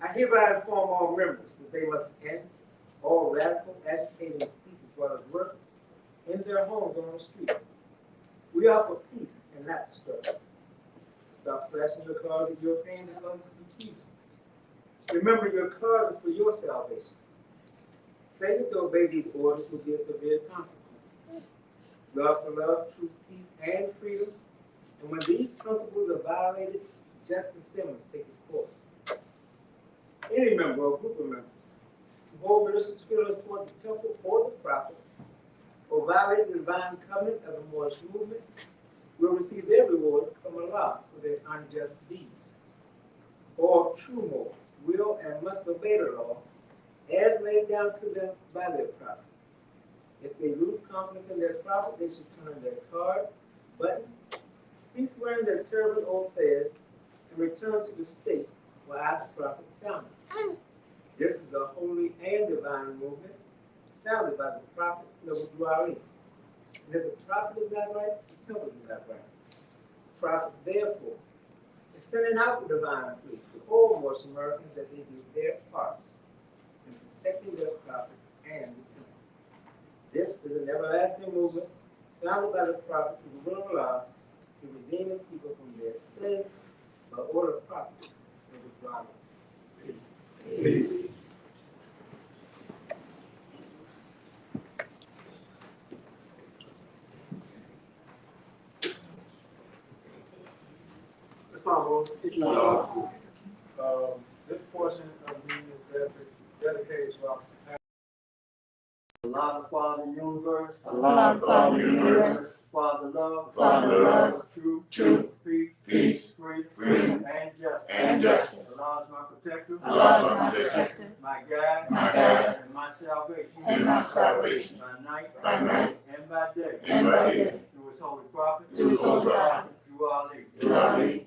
I hereby inform all members that they must end all radical, agitating speech as well as work in their homes or on the street. We are for peace and not destruction. Stop flashing your cars at Europeans as well as confusing. Remember, your card is for your salvation. Failure to obey these orders will get severe consequences. Love for love, truth, peace, and freedom. And when these principles are violated, justice then must take its course. Any member or group of members who hold malicious feelings toward the temple or the prophet, or violate the divine covenant of the Moorish movement, will receive their reward from Allah for their unjust deeds. All true Moors will and must obey the law as laid down to them by their prophet. If they lose confidence in their prophet, they should turn their card, button, cease wearing their turban or fez, and return to the state where I, the prophet, found them. This is a holy and divine movement founded by the prophet Noble Duari. And if the prophet is not right, the temple is not right. The prophet, therefore, is sending out the divine plea to all Moorish Americans that they do their part in protecting their prophet and the temple. This is an everlasting movement founded by the prophet to the will of Allah to redeem the people from their sins by order of prophet Noble Duari. Peace. Peace. This portion of the meeting is dedicated to our Allah, the Father, universe. Allah, Father, universe. Father, love. Father, love. Truth. Peace. Freedom. And justice. Allah is my protector. Allah is my protector. My guide. And my salvation. By night. And by day. Through Through his holy prophet. Through his holy prophet. Through Ali.